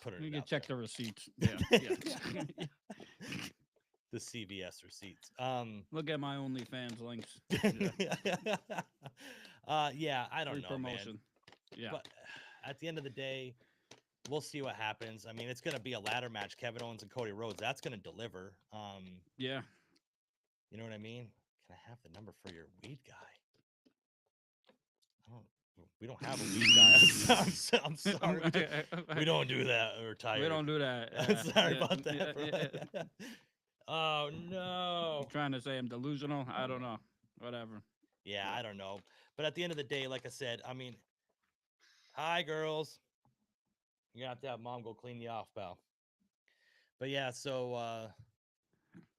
putting it You out can check there. the receipts. Yeah. The CVS receipts. Look at my OnlyFans links. Yeah, I don't Free know, promotion. man. Yeah. But at the end of the day, we'll see what happens. I mean, it's going to be a ladder match. Kevin Owens and Cody Rhodes. That's going to deliver. Yeah. You know what I mean? Can I have the number for your weed guy? I don't. We don't have a weed guy. I'm sorry. We don't do that. We're tired. We don't do that. Sorry about that, bro. Oh no. You trying to say I'm delusional? I don't know. Whatever. Yeah, I don't know. But at the end of the day, like I said, I mean, hi girls. You're gonna have mom go clean you off, pal. But yeah, so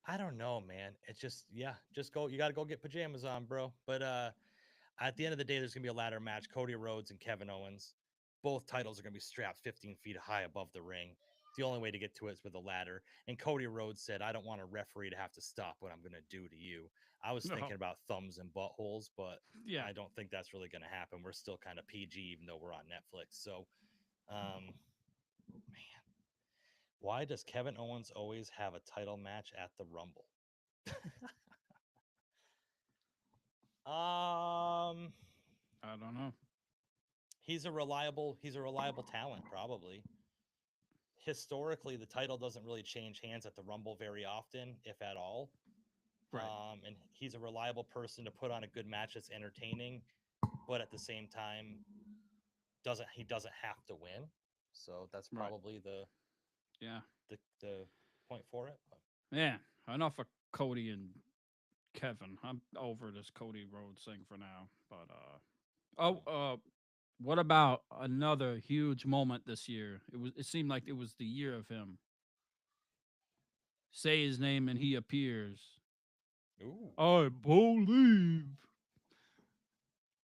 I don't know, man. It's just go. You got to go get pajamas on, bro. But at the end of the day, there's gonna be a ladder match: Cody Rhodes and Kevin Owens. Both titles are gonna be strapped 15 feet high above the ring. The only way to get to it is with a ladder. And Cody Rhodes said, "I don't want a referee to have to stop what I'm gonna do to you." I was thinking about thumbs and buttholes, but Yeah. I don't think that's really gonna happen. We're still kind of PG, even though we're on Netflix. So, man. Why does Kevin Owens always have a title match at the Rumble? I don't know. He's a reliable talent, probably. Historically, the title doesn't really change hands at the Rumble very often, if at all. Right. And he's a reliable person to put on a good match that's entertaining, but at the same time, doesn't have to win. So that's Right. probably Yeah. the point for it. Yeah. Enough of Cody and Kevin. I'm over this Cody Rhodes thing for now. But what about another huge moment this year? It seemed like it was the year of him. Say his name and he appears. Ooh, I believe.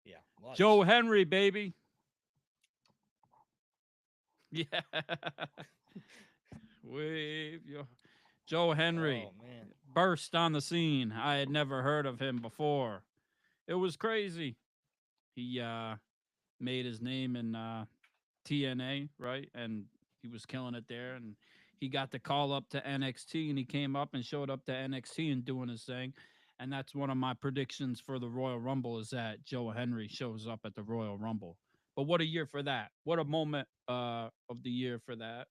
yeah. Joe Henry, baby. Yeah. Wave your Joe Henry Oh man. burst on the scene. I had never heard of him before. It was crazy. He made his name in TNA, right? And he was killing it there. And he got the call up to NXT, and he came up and showed up to NXT and doing his thing. And that's one of my predictions for the Royal Rumble is that Joe Henry shows up at the Royal Rumble. But what a year for that! What a moment of the year for that.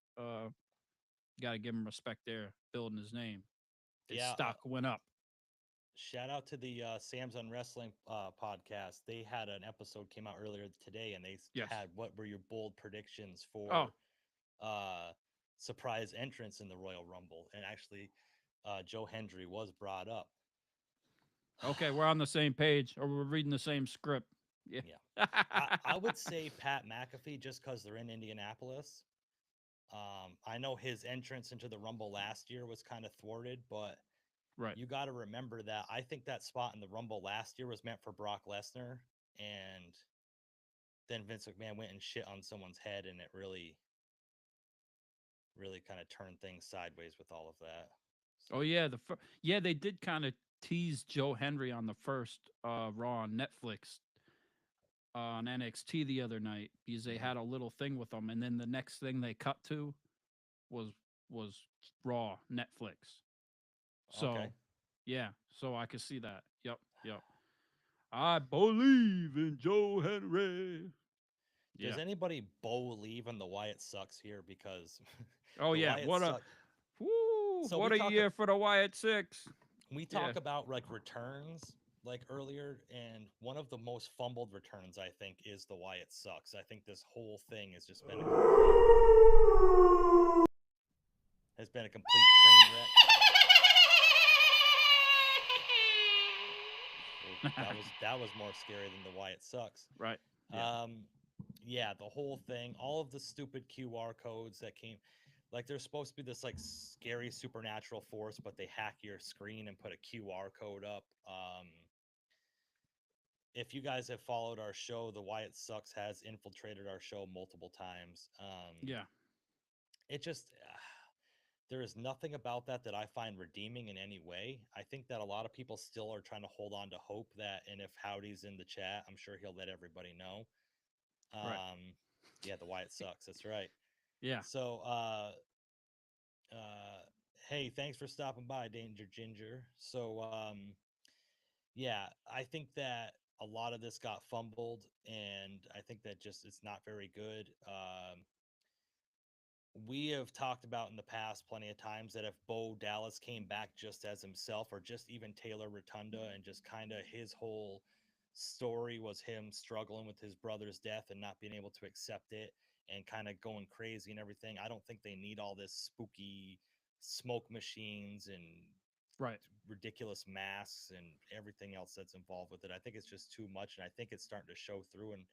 Got to give him respect there, building his name. His stock went up. Shout out to the Sam's on Wrestling podcast. They had an episode came out earlier today, and they had what were your bold predictions for surprise entrance in the Royal Rumble, and actually, Joe Hendry was brought up. Okay, we're on the same page, or we're reading the same script. Yeah, I would say Pat McAfee just because they're in Indianapolis. I know his entrance into the Rumble last year was kind of thwarted, but right. You got to remember that I think that spot in the Rumble last year was meant for Brock Lesnar, and then Vince McMahon went and shit on someone's head, and it really kind of turned things sideways with all of that. So. Oh yeah, they did kind of tease Joe Henry on the first Raw on Netflix on NXT the other night because they had a little thing with him, and then the next thing they cut to was Raw Netflix. So Okay. yeah, so I could see that. Yep. I believe in Joe Henry. Does anybody believe in the Wyatt Sucks here? Because oh yeah, what a year for the Wyatt Six. We talk about like returns like earlier, and one of the most fumbled returns I think is the Wyatt Sucks. I think this whole thing has just been a complete train wreck. that was more scary than the Wyatt Sucks. Right. Yeah, the whole thing, all of the stupid QR codes that came, like there's supposed to be this like scary supernatural force, but they hack your screen and put a QR code up. If you guys have followed our show, the Wyatt Sucks has infiltrated our show multiple times. It just there is nothing about that I find redeeming in any way. I think that a lot of people still are trying to hold on to hope that, and if Howdy's in the chat, I'm sure he'll let everybody know. Yeah, the Wyatt Sucks. That's right. Yeah. So, hey, thanks for stopping by, Danger Ginger. So, yeah, I think that a lot of this got fumbled, and I think that just it's not very good. we have talked about in the past plenty of times that if Bo Dallas came back just as himself, or just even Taylor Rotunda, and just kind of his whole story was him struggling with his brother's death and not being able to accept it and kind of going crazy and everything, I don't think they need all this spooky smoke machines and Right. ridiculous masks and everything else that's involved with it. I think it's just too much, and I think it's starting to show through. And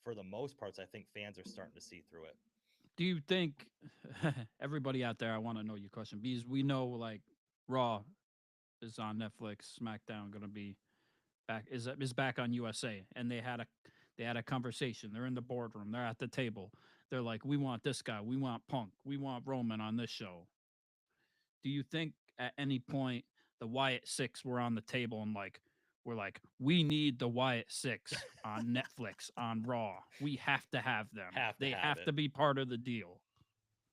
for the most parts, I think fans are starting to see through it. Do you think everybody out there? I want to know your question because we know like Raw is on Netflix, SmackDown going to be back is back on USA, and they had a conversation. They're in the boardroom. They're at the table. They're like, we want this guy. We want Punk. We want Roman on this show. Do you think at any point the Wyatt Six were on the table and like we're like, we need the Wyatt Six on Netflix on Raw. We have to have them. Have to They have have it. to be part of the deal.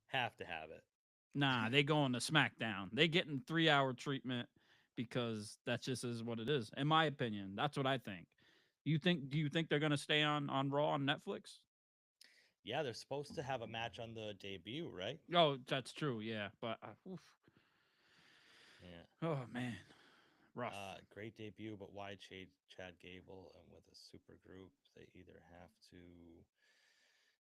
Have to have it. Nah, they go on to SmackDown. They getting 3 hour treatment because that just is what it is. In my opinion, that's what I think. Do you think they're gonna stay on Raw on Netflix? Yeah, they're supposed to have a match on the debut, right? Oh, that's true. Yeah, but oof. Yeah. Oh man, rough. Great debut, but why Chad Gable and with a super group? They either have to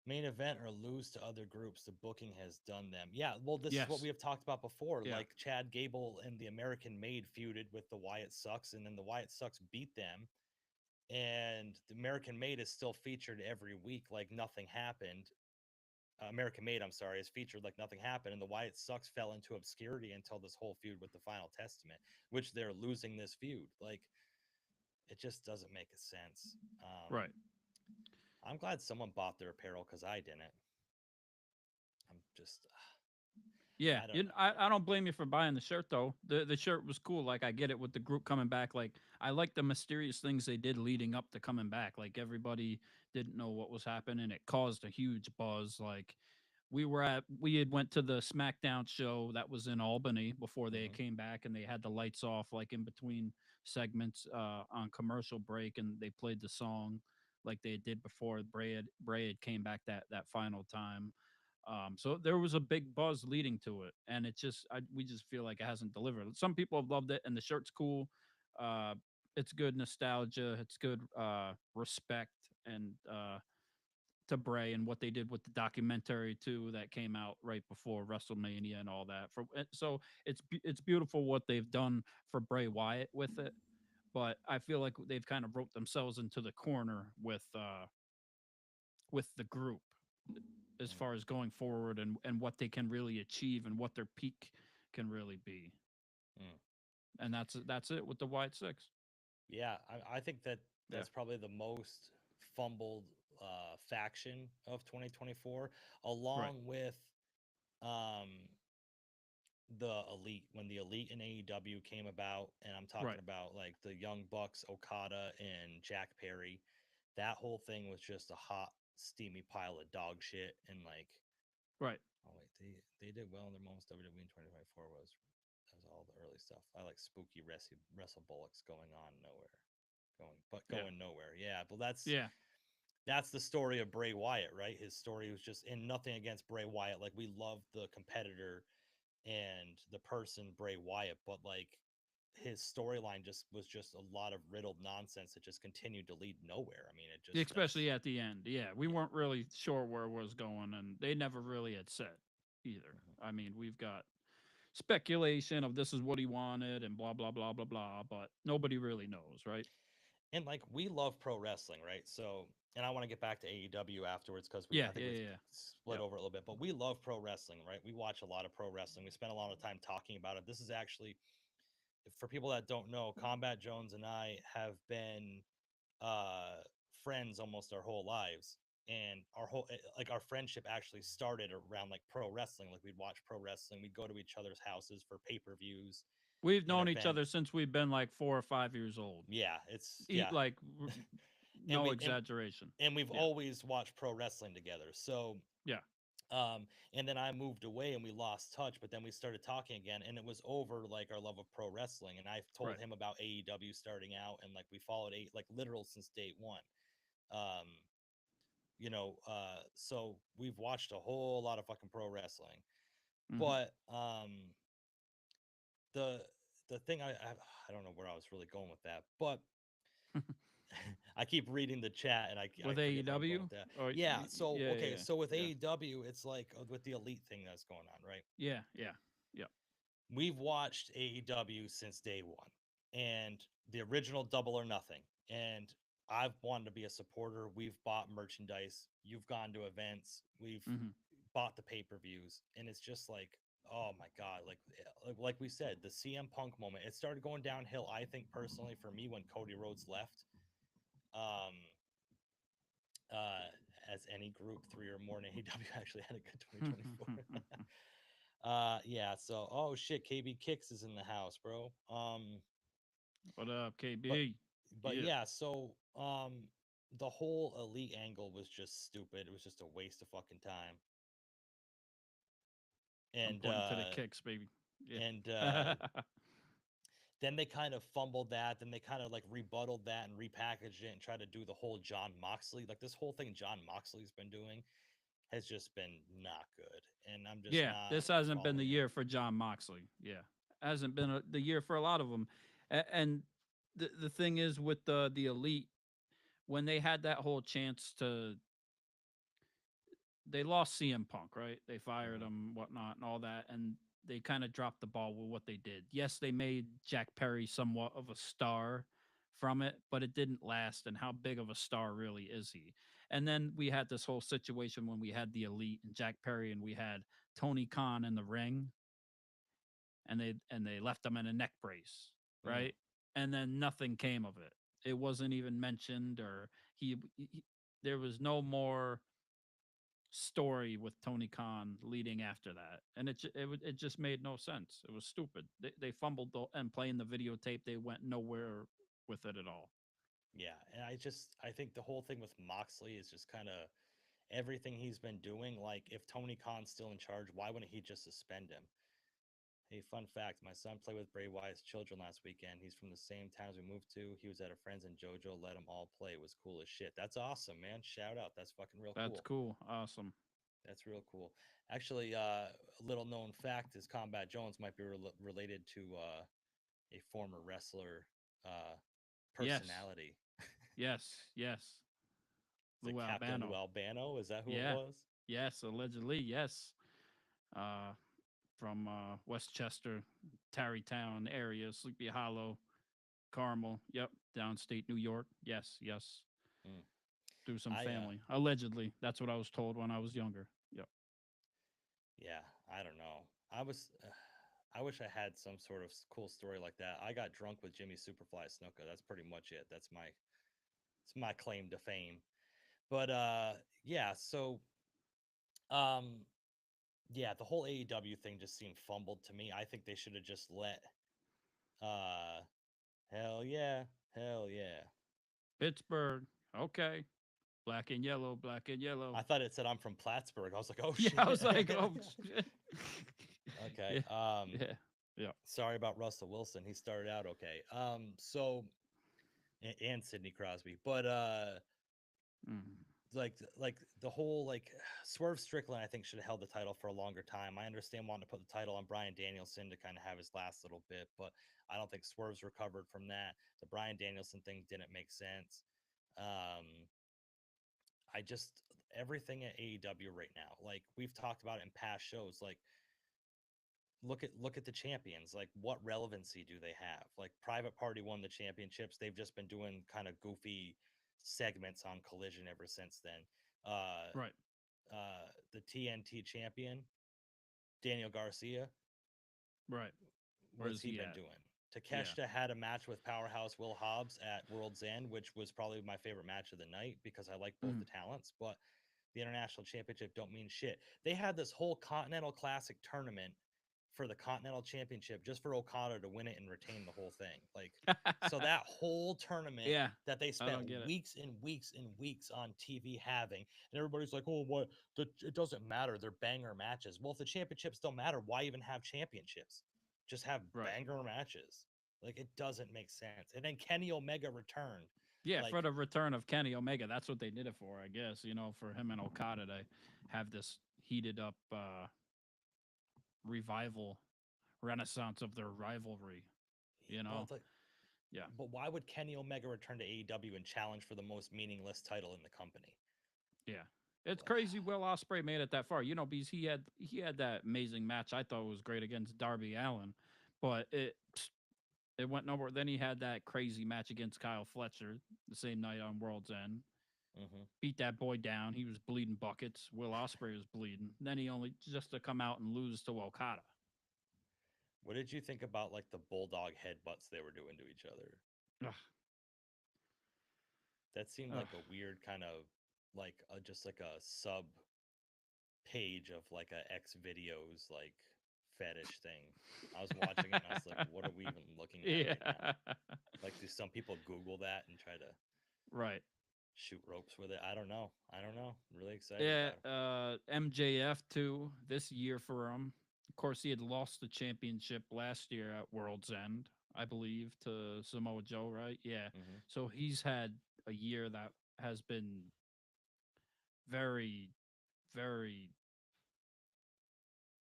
main event or lose to other groups. The booking has done them. Yeah, well, this is what Yes. we have talked about before. Yeah. Like Chad Gable and the American Made feuded with the Wyatt Sucks, and then the Wyatt Sucks beat them. And the American Made is still featured every week like nothing happened. American Made, I'm sorry, is featured like nothing happened, and the Wyatt Sucks fell into obscurity until this whole feud with the Final Testament, which they're losing this feud. Like, it just doesn't make a sense. Right. I'm glad someone bought their apparel because I didn't. I'm just, Yeah, I don't know. I don't blame you for buying the shirt though. The shirt was cool. Like I get it with the group coming back. Like I like the mysterious things they did leading up to coming back. Like everybody didn't know what was happening. It caused a huge buzz. Like we had went to the SmackDown show that was in Albany before they Mhm. came back, and they had the lights off like in between segments on commercial break, and they played the song like they did before Bray had came back that final time. So there was a big buzz leading to it, and we just feel like it hasn't delivered. Some people have loved it, and the shirt's cool. Uh, it's good nostalgia. It's good respect and to Bray and what they did with the documentary too that came out right before WrestleMania and all that. So it's beautiful what they've done for Bray Wyatt with it, but I feel like they've kind of wrote themselves into the corner with the group as Mm, far as going forward and what they can really achieve and what their peak can really be. mm. And that's it with the White Six. Yeah, I think that Yeah. that's probably the most fumbled faction of 2024, Right. along with um, the Elite. When the Elite in AEW came about, and I'm talking Right. about like the Young Bucks, Okada, and Jack Perry, that whole thing was just a hot, steamy pile of dog shit. And like, Right. oh wait, they did well in their moments. WWE in 2024 was all the early stuff. I like spooky wrestle bullocks going on nowhere, Yeah. going nowhere. Yeah, but Yeah. that's the story of Bray Wyatt, right? His story was just, and nothing against Bray Wyatt. Like, we love the competitor and the person Bray Wyatt, but like his storyline just was just a lot of riddled nonsense that just continued to lead nowhere. I mean, it just that's Especially at the end. Yeah. We yeah. weren't really sure where it was going, and they never really had said either. Mhm. I mean, we've got speculation of this is what he wanted and blah blah blah blah blah, but nobody really knows, right? And like, we love pro wrestling, right? So, and I want to get back to AEW afterwards because Yeah, I think yeah, we've yeah, yeah. split Yep. over a little bit, but we love pro wrestling, right? We watch a lot of pro wrestling. We spend a lot of time talking about it. This is actually, for people that don't know, Combat Jones and I have been uh friends almost our whole lives, and like our friendship actually started around like pro wrestling. Like, we'd watch pro wrestling, we'd go to each other's houses for pay-per-views We've and known each other events. since we've been like 4 or 5 years old. Yeah, it's Eat yeah. like and no we exaggeration. and we've Yeah. always watched pro wrestling together. So Yeah. and then I moved away and we lost touch, but then we started talking again, and it was over like our love of pro wrestling. And I've told Right. him about AEW starting out, and like we followed like literal since day one. Um, so we've watched a whole lot of fucking pro wrestling, Mhm. but the thing I don't know where I was really going with that, but I keep reading the chat and I With forget where I'm going AEW? with that. Or Yeah. So yeah, okay. yeah, So with yeah, AEW, it's like with the elite thing that's going on, right? yeah, yeah, yeah. We've watched AEW since day one, and the original Double or Nothing. And I've wanted to be a supporter. We've bought merchandise. You've gone to events. We've Mhm. bought the pay-per-views, and it's just like, oh my god, like we said, the CM Punk moment. It started going downhill. I think personally for me when Cody Rhodes left. Um, uh, as any group, three or more in AEW actually had a good 2024. Yeah. So, oh shit, KB Kicks is in the house, bro. What up, But KB? Yeah, yeah. So, the whole elite angle was just stupid. It was just a waste of fucking time. I'm And pointing to the kicks, baby. Yeah. and then they kind of fumbled that. Then they kind of like rebutted that and repackaged it and tried to do the whole John Moxley, like this whole thing John Moxley's been doing has just been not good. And I'm just Yeah, not this hasn't been the following it. year for John Moxley. Yeah, hasn't been the year for a lot of them. And the thing is with the elite, when they had that whole chance to, they lost CM Punk, right? They fired Mhm. him, whatnot, and all that, and they kind of dropped the ball with what they did. Yes, they made Jack Perry somewhat of a star from it, but it didn't last. And how big of a star really is he? And then we had this whole situation when we had the elite and Jack Perry, and we had Tony Khan in the ring, and they left him in a neck brace, Mm. right? And then nothing came of it. It wasn't even mentioned, or there was no more story with Tony Khan leading after that, and it just made no sense. It was stupid. They fumbled and playing the videotape. They went nowhere with it at all. Yeah, and I think the whole thing with Moxley is just kind of everything he's been doing. Like, if Tony Khan's still in charge, why wouldn't he just suspend him? Hey, fun fact: my son played with Bray Wyatt's children last weekend. He's from the same town as we moved to. He was at a friend's and JoJo let them all play. It was cool as shit. That's awesome, man. Shout out. That's fucking real That's cool. cool. Awesome. That's real cool. Actually, a little known fact is Combat Jones might be related to a former wrestler Yes. personality. Yes. Yes. Is it Lou Captain Lou Albano. Albano? Is that who it Yeah. was? Yes. Allegedly. Yes. Uh, from Westchester, Tarrytown area, Sleepy Hollow, Carmel. Yep. Downstate New York. Yes. Yes. Mm. Through some I family. Allegedly. That's what I was told when I was younger. Yep. Yeah, I don't know. I wish I had some sort of cool story like that. I got drunk with Jimmy Superfly Snuka. That's pretty much it. It's my claim to fame. But yeah, so um yeah, the whole AEW thing just seemed fumbled to me. I think they should have just let uh hell yeah, hell yeah. Pittsburgh. Okay. Black and yellow, black and yellow. I thought it said I'm from Plattsburgh. I was like, "Oh Yeah, shit." I was like, oh shit. Okay. Yeah, yeah, yeah. Sorry about Russell Wilson. He started out okay. So and Sidney Crosby. But Mm. like the whole like Swerve Strickland I think should have held the title for a longer time. I understand wanting to put the title on Bryan Danielson to kind of have his last little bit, but I don't think Swerve's recovered from that. The Bryan Danielson thing didn't make sense. Um I just everything at AEW right now, like we've talked about it in past shows, like look at the champions. Like, what relevancy do they have? Like, Private Party won the championships. They've just been doing kind of goofy segments on Collision ever since then. uh Right. the TNT champion Daniel Garcia, Right. what's Where's he he been at? doing? Yeah. Takeshita had a match with Powerhouse Will Hobbs at World's End, which was probably my favorite match of the night because I like both Mm. the talents, but the international championship don't mean shit. They had this whole Continental Classic tournament for the Continental Championship just for Okada to win it and retain the whole thing. Like, so that whole tournament Yeah. that they I spent don't get it. weeks and weeks and weeks on TV having, and everybody's like, "Oh, what? It doesn't matter. They're banger matches." Well, if the championships don't matter, why even have championships? Just have Right. banger matches. Like, it doesn't make sense. And then Kenny Omega returned. Yeah, Like, for the return of Kenny Omega, that's what they did it for, I guess. For him and Okada to have this heated up revival, renaissance of their rivalry. You well, know, it's like, yeah, but why would Kenny Omega return to AEW and challenge for the most meaningless title in the company? yeah. It's crazy. Will Ospreay made it that far. Because he had that amazing match. I thought was great against Darby Allin, but it went nowhere. Then he had that crazy match against Kyle Fletcher the same night on World's End. Hmm. Beat that boy down. He was bleeding buckets. Will Ospreay was bleeding. Then he only just to come out and lose to Okada. What did you think about like the bulldog headbutts they were doing to each other? Ugh, That seemed ugh. like a weird kind of like just like a sub page of like a X videos like fetish thing. I was watching it and I was like, what are we even looking at right now? Yeah. Like, do some people Google that and try to Right. shoot ropes with it? I don't know. I don't know. I'm really excited Yeah. about it. MJF too this year for him. Of course, he had lost the championship last year at World's End, I believe, to Samoa Joe. Right? Yeah. Hmm. So he's had a year that has been very, very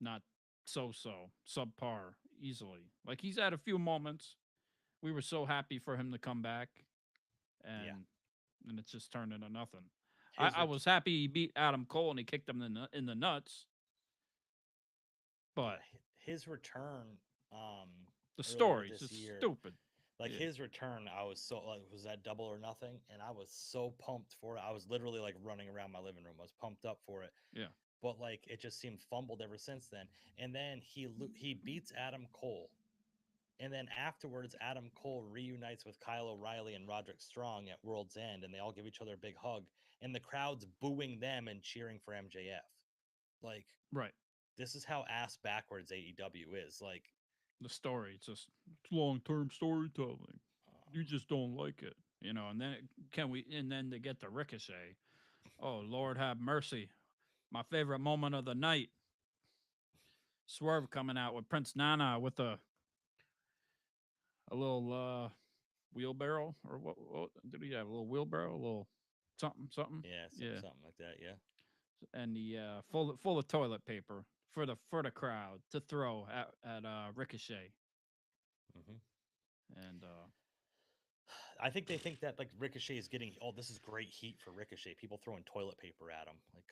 not subpar easily. Like he's had a few moments. We were so happy for him to come back, Yeah. and it's just turned into nothing. I, His I ret- was happy he beat Adam Cole and he kicked him in the nuts, yeah, but his return the earlier story's this just year, stupid. like Yeah, his return, I was so like was that Double or Nothing, and I was so pumped for it. I was literally like running around my living room. I was pumped up for it, yeah, but like it just seemed fumbled ever since then. And then he beats Adam Cole, and then afterwards, Adam Cole reunites with Kyle O'Reilly and Roderick Strong at World's End, and they all give each other a big hug, and the crowd's booing them and cheering for MJF. Like, right. this is how ass backwards AEW is. Like, The story, it's long term storytelling. You um, just don't like it, And then and then to get the Ricochet. Oh Lord, have mercy. My favorite moment of the night. Swerve coming out with Prince Nana with a little wheelbarrow or what did he have? A little wheelbarrow, a little something. yeah, Yeah, something like that. Yeah. and the full of toilet paper for the crowd to throw at Ricochet, Hmm. and I think they think that like Ricochet is getting, oh, this is great heat for Ricochet. People throwing toilet paper at him. Like,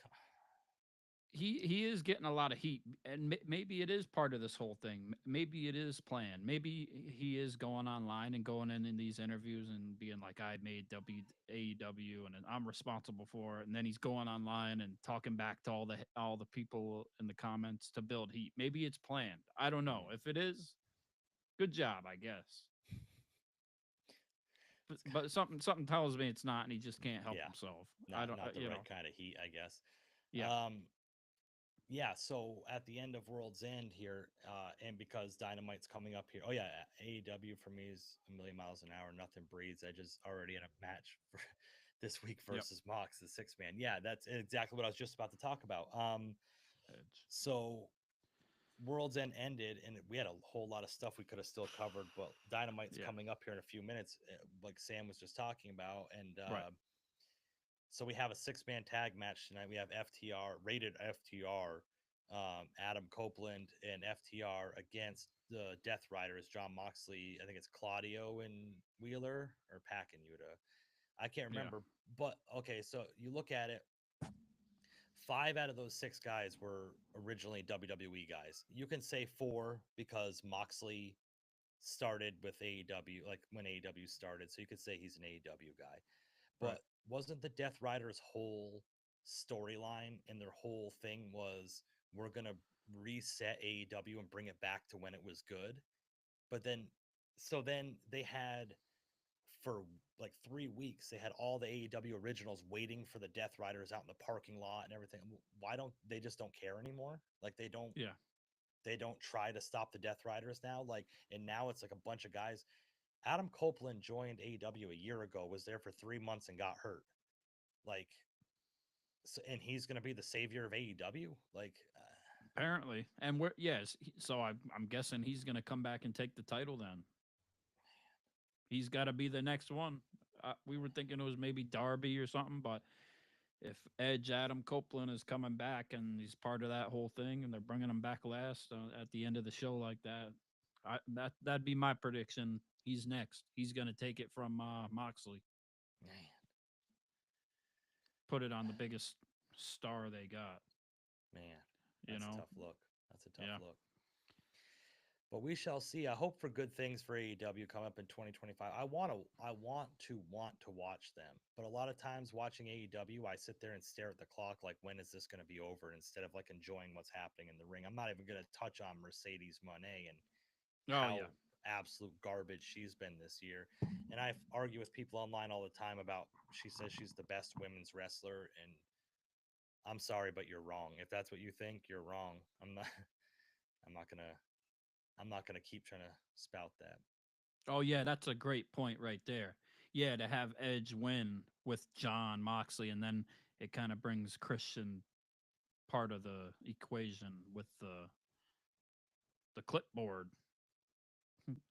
he is getting a lot of heat, and maybe it is part of this whole thing. Maybe it is planned. Maybe he is going online and going in these interviews and being like, "I made AEW and I'm responsible for it," and then he's going online and talking back to all the people in the comments to build heat. Maybe it's planned. I don't know. mm, If it is, good job, I guess. But, it's but something tells me it's not, and he just can't help yeah, himself. I don't, not the right kind of heat, I guess. yeah, Um, yeah, so at the end of World's End here, and because Dynamite's coming up here, oh yeah, AEW for me is a million miles an hour. Nothing breathes. I just already in a match for this week yep. versus Mox, the 6 man. Yeah, that's exactly what I was just about to talk about. Edge. So World's End ended, and we had a whole lot of stuff we could have still covered, but Dynamite's Yeah, coming up here in a few minutes, like Sam was just talking about, and right. so we have a 6 man tag match tonight. We have FTR, rated FTR, Adam Copeland and FTR against the Death Riders, John Moxley. I think it's Claudio and Wheeler or Pack and Yuta. I can't Yeah, remember, but okay. So you look at it. 5 out of those 6 guys were originally WWE guys. You can say 4 because Moxley started with AEW, like when AEW started. So you could say he's an AEW guy. right. But wasn't the Death Riders' whole storyline and their whole thing was we're gonna reset AEW and bring it back to when it was good? But then, so then they had for like 3 weeks, they had all the AEW originals waiting for the Death Riders out in the parking lot and everything. Why don't they just don't care anymore? Like Yeah, they don't try to stop the Death Riders now. Like, and now it's like a bunch of guys. Adam Copeland joined AEW a year ago, was there for 3 months and got hurt. Like, so, and he's going to be the savior of AEW. Like, apparently. And we're yes. So I'm guessing he's gonna come back and take the title. Then he's got to be the next one. We were thinking it was maybe Darby or something, but if Edge Adam Copeland is coming back and he's part of that whole thing, and they're bringing him back last at the end of the show like that, that'd be my prediction. He's next. He's gonna take it from Moxley, Man, put it on the biggest star they got. man, You that's a know? tough look. That's a tough Yeah. look. But we shall see. I hope for good things for AEW come up in 2025. I want to watch them. But a lot of times watching AEW, I sit there and stare at the clock like, when is this going to be over, instead of like enjoying what's happening in the ring. I'm not even going to touch on Mercedes Moné and Oh how yeah. absolute garbage she's been this year. And I argue with people online all the time about, she says she's the best women's wrestler, and I'm sorry, but you're wrong. If that's what you think, you're wrong. I'm not gonna I'm not gonna keep trying to spout that. Oh yeah, that's a great point right there. Yeah, to have Edge win with John Moxley, and then it kind of brings Christian part of the equation with the clipboard,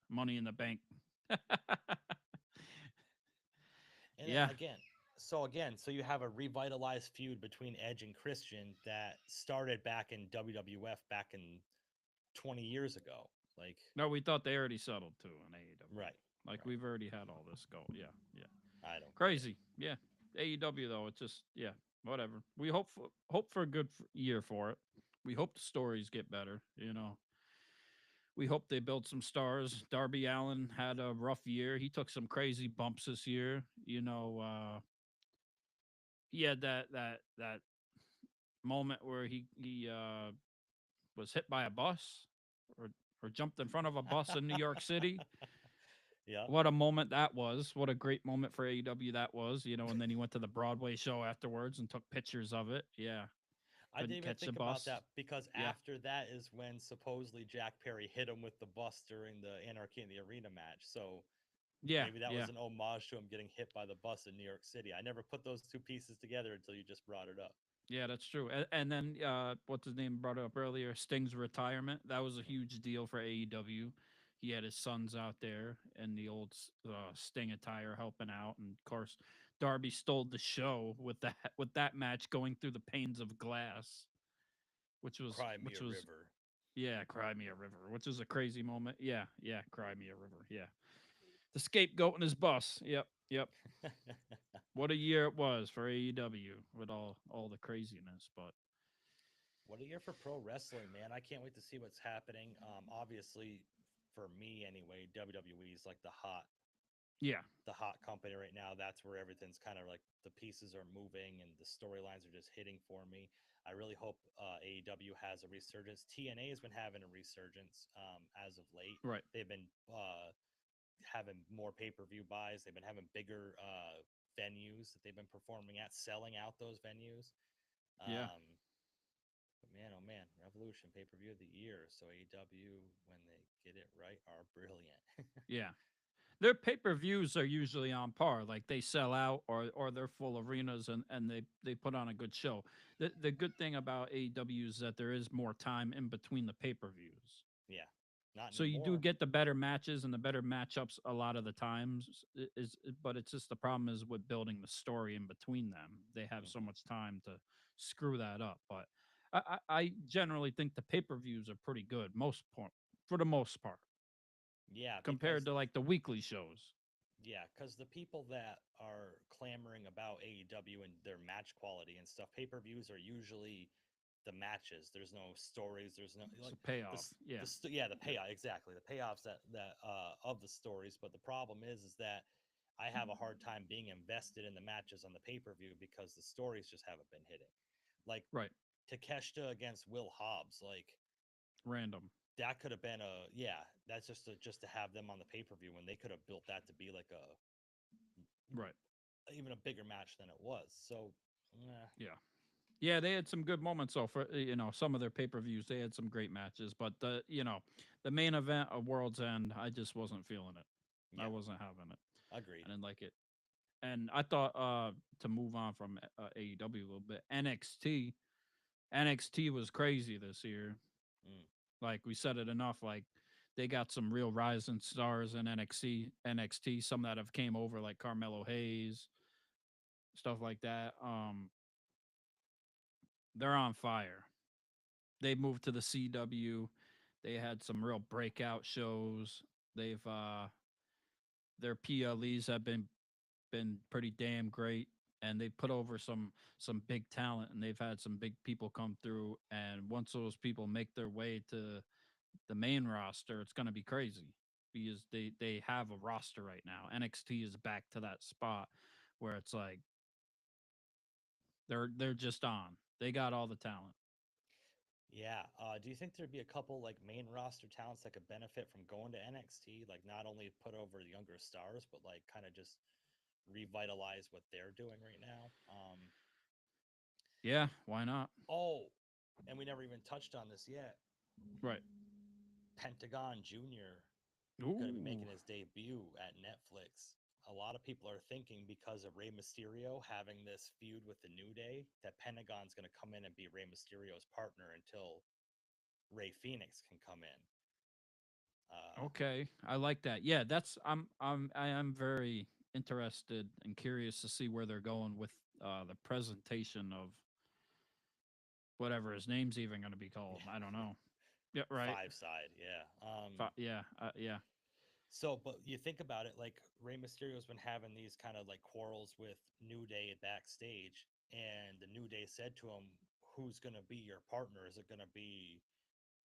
Money in the Bank. And then Yeah. so you have a revitalized feud between Edge and Christian that started back in WWF back in 20 years ago. Like, No, we thought they already settled too in AEW. right, Like right. we've already had all this go. Yeah, yeah. I don't get it. Crazy. Yeah. AEW though, it's just yeah, whatever. We hope for a good year for it. We hope the stories get better. You know, we hope they build some stars. Darby Allen had a rough year. He took some crazy bumps this year. You know, he had that moment where he was hit by a bus or or jumped in front of a bus in New York City. Yeah. What a moment that was. What a great moment for AEW that was, you know, and then he went to the Broadway show afterwards and took pictures of it. Yeah. I didn't Couldn't even catch the think about bus. that, because Yeah. after that is when supposedly Jack Perry hit him with the bus during the Anarchy in the Arena match. So Yeah. maybe that Yeah. was an homage to him getting hit by the bus in New York City. I never put those two pieces together until you just brought it up. Yeah, that's true. And then what's his name brought it up earlier? Sting's retirement. That was a Mhm. huge deal for AEW. He had his sons out there in the old Sting attire helping out, and of course, Darby stole the show with that match going through the panes of glass, Cry me which a was river. yeah, Cry Me a River, which is a crazy moment. Yeah, yeah, Cry Me a River. Yeah, the scapegoat in his bus. Yep, yep. What a year it was for AEW with all the craziness, but What a year for pro wrestling, man. I can't wait to see what's happening. Obviously, for me anyway, WWE is like yeah. the hot company right now. That's where everything's kind of like, the pieces are moving and the storylines are just hitting for me. I really hope AEW has a resurgence. TNA has been having a resurgence as of late. Right. They've been having more pay-per-view buys. They've been having bigger venues that they've been performing at, selling out those venues. Yeah. But man, oh man, Revolution pay-per-view of the year. So AEW, when they get it right, are brilliant. Yeah. Their pay-per-views are usually on par. Like they sell out or they're full arenas and they put on a good show. The good thing about AEW is that there is more time in between the pay-per-views. Yeah, not So you do anymore. get the better matches and the better matchups a lot of the times but it's just the problem is with building the story in between them. They have so Mhm. much time to screw that up. But I generally think the pay-per-views are pretty good for the most part Yeah, compared because to like the weekly shows. the people that are clamoring about AEW and their match quality and stuff, pay-per-views are usually the matches. There's no stories. There's no It's like a payoff. Yeah. the Yeah. payoff, exactly, the payoffs that of the stories. But the problem is that I have a hard time being invested in the matches on the pay-per-view because the stories just haven't been hitting. Like Right. Takeshita against Will Hobbs, like Random. that could have been that's just to have them on the pay-per-view when they could have built that to be like a Right. even a bigger match than it was. So, Yeah. Yeah, they had some good moments though for some of their pay-per-views. They had some great matches, but the main event of World's End, I just wasn't feeling it. I yeah, wasn't having it. agreed. I didn't like it. And I thought to move on from AEW a little bit, NXT was crazy this year. Mm. Like we said it enough. Like they got some real rising stars in NXT, some that have came over like Carmelo Hayes, stuff like that. They're on fire. They moved to the CW. They had some real breakout shows. They've their PLEs have been pretty damn great, and they put over some big talent, and they've had some big people come through. And once those people make their way to the main roster, it's going to be crazy because they have a roster right now. NXT is back to that spot where it's like they're just on. They got all the talent. Yeah. Do you think there'd be a couple like main roster talents that could benefit from going to NXT? Like not only put over younger stars, but like kind of just revitalize what they're doing right now. Yeah, why not? Oh, and we never even touched on this yet. Right. Pentagon Jr. going to be Ooh. making his debut at Netflix. A lot of people are thinking because of Rey Mysterio having this feud with the New Day that Pentagon's going to come in and be Rey Mysterio's partner until Ray Phoenix can come in. Okay, I like that. Yeah, that's I am very interested and curious to see where they're going with the presentation of whatever his name's even going to be called. I don't know. Yeah, right. Five side, yeah. Yeah, yeah, So, but you think about it, like Rey Mysterio's been having these kind of like quarrels with New Day backstage, and the New Day said to him, "Who's going to be your partner? Is it going to be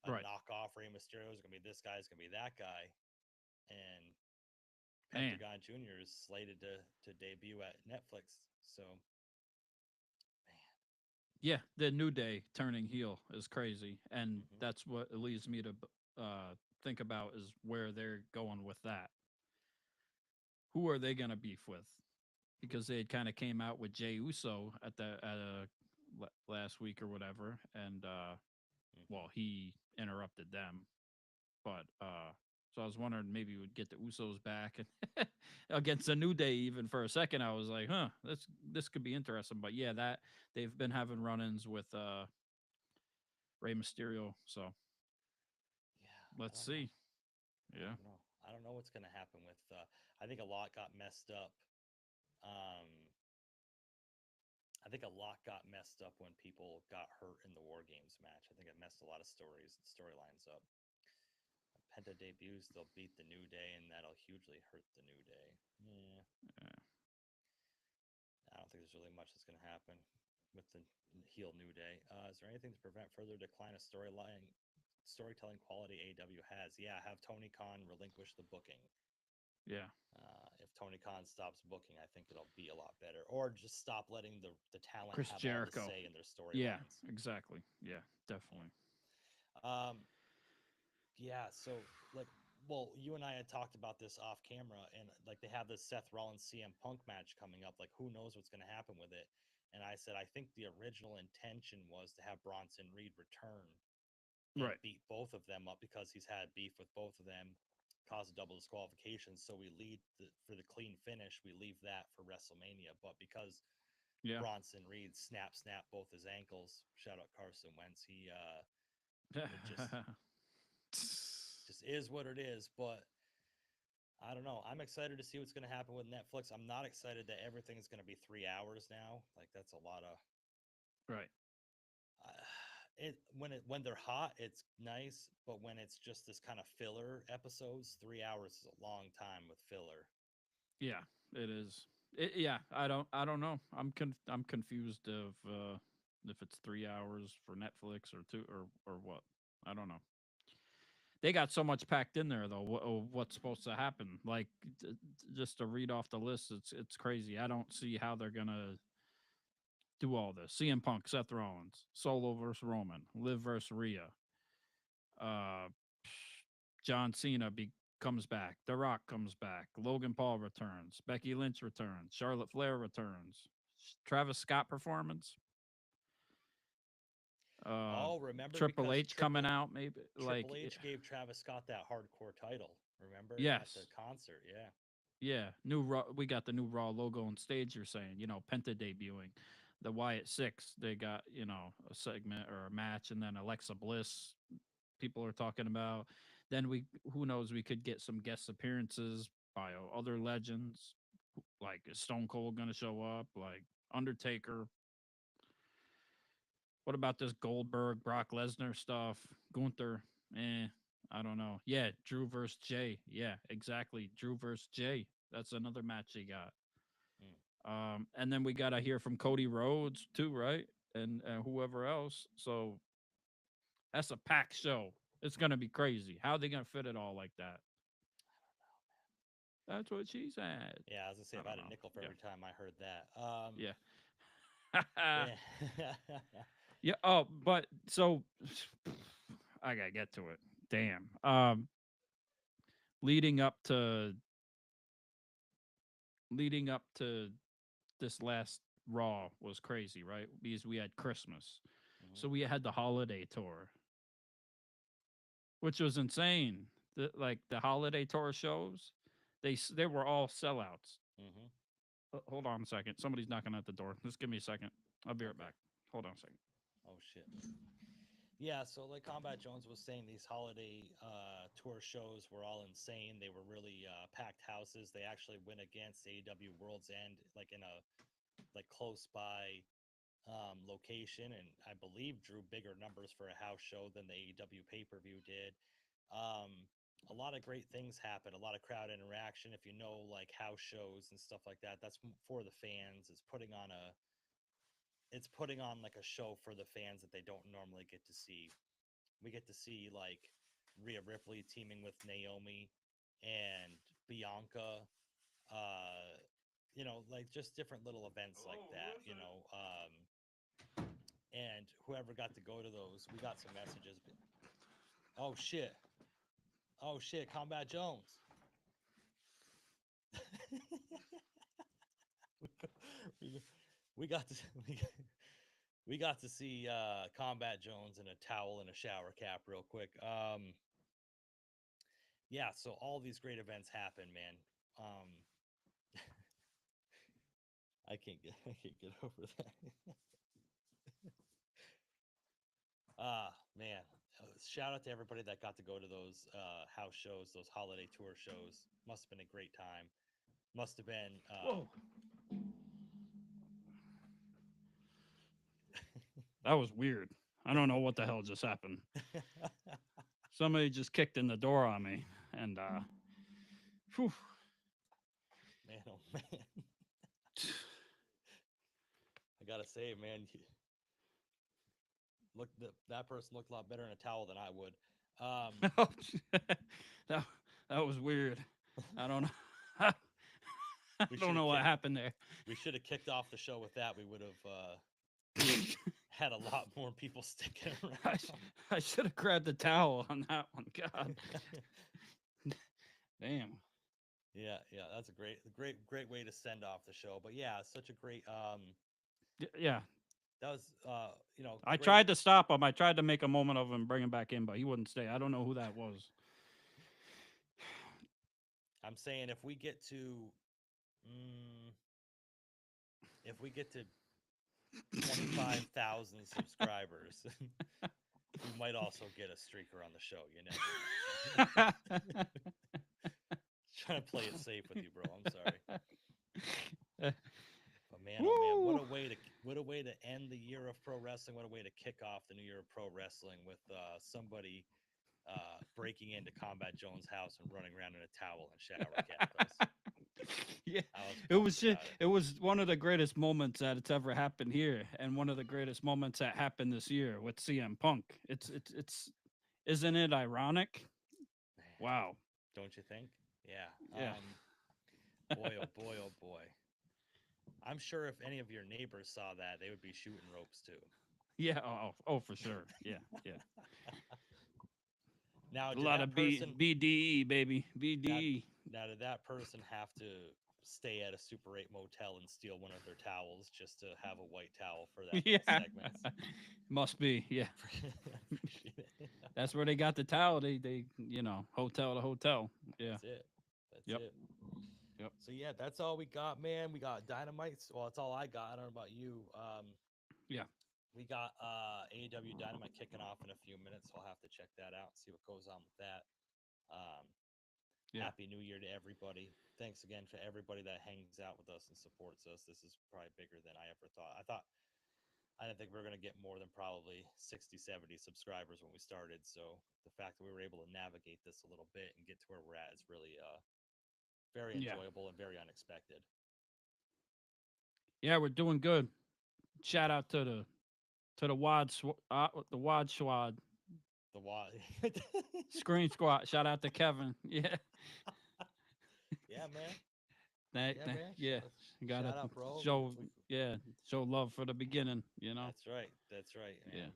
a right. knockoff Rey Mysterio? Is it going to be this guy? Is it going to be that guy?" And Man, Pentagon Jr. is slated to debut at Netflix. So, man, yeah, the New Day turning heel is crazy, and hmm that's what it leads me to think about is where they're going with that. Who are they going to beef with? Because they had kind of came out with Jay Uso at last week or whatever, and hmm well, he interrupted them, but so I was wondering maybe we'd get the Usos back and against a New Day. Even for a second, I was like, huh, this could be interesting. But yeah, that they've been having run-ins with Rey Mysterio, so yeah, I let's don't know. see. I Yeah, don't know. I don't know what's going to happen with. I think a lot got messed up. Um, I think a lot got messed up when people got hurt in the War Games match. I think it messed a lot of storylines up. Penta debuts, they'll beat the New Day, and that'll hugely hurt the New Day. Yeah, yeah. I don't think there's really much that's going to happen with the heel New Day. Is there anything to prevent further decline of storytelling quality AEW has? Yeah, have Tony Khan relinquish the booking. Yeah. If Tony Khan stops booking, I think it'll be a lot better. Or just stop letting the talent Chris have all the Jericho. say in their Yeah, storylines. exactly. Yeah, definitely. Um, yeah, so like, well, you and I had talked about this off camera, and like they have this Seth Rollins CM Punk match coming up. Like, who knows what's going to happen with it? And I said I think the original intention was to have Bronson Reed return and Right. beat both of them up because he's had beef with both of them, cause a double disqualification. So we lead for the clean finish. We leave that for WrestleMania, but because Yeah. Bronson Reed snap both his ankles. Shout out Carson Wentz. It just is what it is. But I don't know. I'm excited to see what's going to happen with Netflix. I'm not excited that everything is going to be 3 hours now. Like that's a lot of. right. When they're hot, it's nice, but when it's just this kind of filler episodes, 3 hours is a long time with filler. Yeah, it is. Yeah, I don't know. I'm confused of if it's 3 hours for Netflix or two or what. I don't know. They got so much packed in there though. What's supposed to happen? Like just to read off the list, it's crazy. I don't see how they're gonna do all this. CM Punk, Seth Rollins, Solo versus Roman, Liv versus Rhea. Uh, John Cena comes back. The Rock comes back. Logan Paul returns. Becky Lynch returns. Charlotte Flair returns. Travis Scott performance. Uh, Oh, remember Triple because H coming out maybe Triple H gave Travis Scott that hardcore title. Remember at the yes, concert? Yeah. yeah. New Raw. We got the new Raw logo on stage. You're saying Penta debuting. The Wyatt Six. They got a segment or a match, and then Alexa Bliss. People are talking about. Then who knows, we could get some guest appearances by other legends. Like, is Stone Cold gonna show up? Like, Undertaker. What about this Goldberg, Brock Lesnar stuff? Gunther, I don't know. Yeah, Drew versus Jay. Yeah, exactly. Drew versus Jay. That's another match he got. And then we gotta hear from Cody Rhodes too, right? And whoever else. So that's a packed show. It's gonna be crazy. How are they gonna fit it all like that? That's what she said. Yeah, I was gonna say I if I had don't a know. nickel for Yeah. every time I heard that. Yeah. Yeah. Yeah. Oh, but so I gotta get to it. Damn. Leading up to leading up to this last Raw was crazy, right? Because we had Christmas, so we had the holiday tour, which was insane. Like the holiday tour shows, they were all sellouts. Hold on a second. Somebody's knocking at the door. Just give me a second. I'll be right back. Hold on a second. Oh shit. Yeah, so like Combat Jones was saying, these holiday tour shows were all insane. They were really packed houses. They actually went against AEW Worlds End, like in a close by location, and I believe drew bigger numbers for a house show than the AEW pay-per-view did. A lot of great things happened, a lot of crowd interaction. If you know, like, house shows and stuff like that, that's for the fans. It's putting on like a show for the fans that they don't normally get to see. We get to see like Rhea Ripley teaming with Naomi and Bianca, like just different little events like that, and whoever got to go to those, we got some messages. Oh shit. Oh shit, Combat Jones. we got to we got to see Combat Jones in a towel and a shower cap real quick. Yeah, so all these great events happen, man. I can't get over that. Man, shout out to everybody that got to go to those house shows, those holiday tour shows. Must have been a great time. Must have been. Whoa. That was weird. I don't know what the hell just happened. Somebody just kicked in the door on me, and whew. Man, oh man. I gotta say, man, that person looked a lot better in a towel than I would. That was weird. I don't know. I don't know what happened there. We should have kicked off the show with that. We would have had a lot more people sticking around. I should have grabbed the towel on that one. God. Damn. Yeah, that's a great way to send off the show. But yeah, such a great yeah. That was I tried to stop him. I tried to make a moment of him, bring him back in, but he wouldn't stay. I don't know who that was. I'm saying if we get to 25,000 subscribers, we might also get a streaker on the show, Trying to play it safe with you, bro. I'm sorry. But man, oh man, what a way to end the year of pro wrestling. What a way to kick off the new year of pro wrestling with somebody breaking into Combat Jones' house and running around in a towel and shower cap. Yeah, it was one of the greatest moments that it's ever happened here, and one of the greatest moments that happened this year with CM Punk. It's isn't it ironic? Wow, don't you think? Yeah. Yeah. Boy, oh boy, oh boy. I'm sure if any of your neighbors saw that, they would be shooting ropes too. Yeah. Oh, for sure. Yeah. Now, a lot of BDE, baby. BDE. Now, did that person have to stay at a Super 8 motel and steal one of their towels just to have a white towel for that segment? Must be, yeah. That's where they got the towel. They hotel to hotel. Yeah. That's it. Yep. So yeah, that's all we got, man. We got Dynamite. Well, that's all I got. I don't know about you. Yeah. We got AEW Dynamite kicking off in a few minutes. So I'll have to check that out, see what goes on with that. Um, Yeah. Happy New Year to everybody. Thanks again for everybody that hangs out with us and supports us. This is probably bigger than I ever thought. I didn't think we were going to get more than probably 60, 70 subscribers when we started. So the fact that we were able to navigate this a little bit and get to where we're at is really very Yeah. enjoyable and very unexpected. Yeah, we're doing good. Shout out to the Wad Squad The why? Screen Squad. Shout out to Kevin. Yeah. Yeah, man. That, Yeah, that man. yeah. Gotta Shout out, bro. show yeah, show love for the beginning, you know? That's right. That's right, Yeah. man.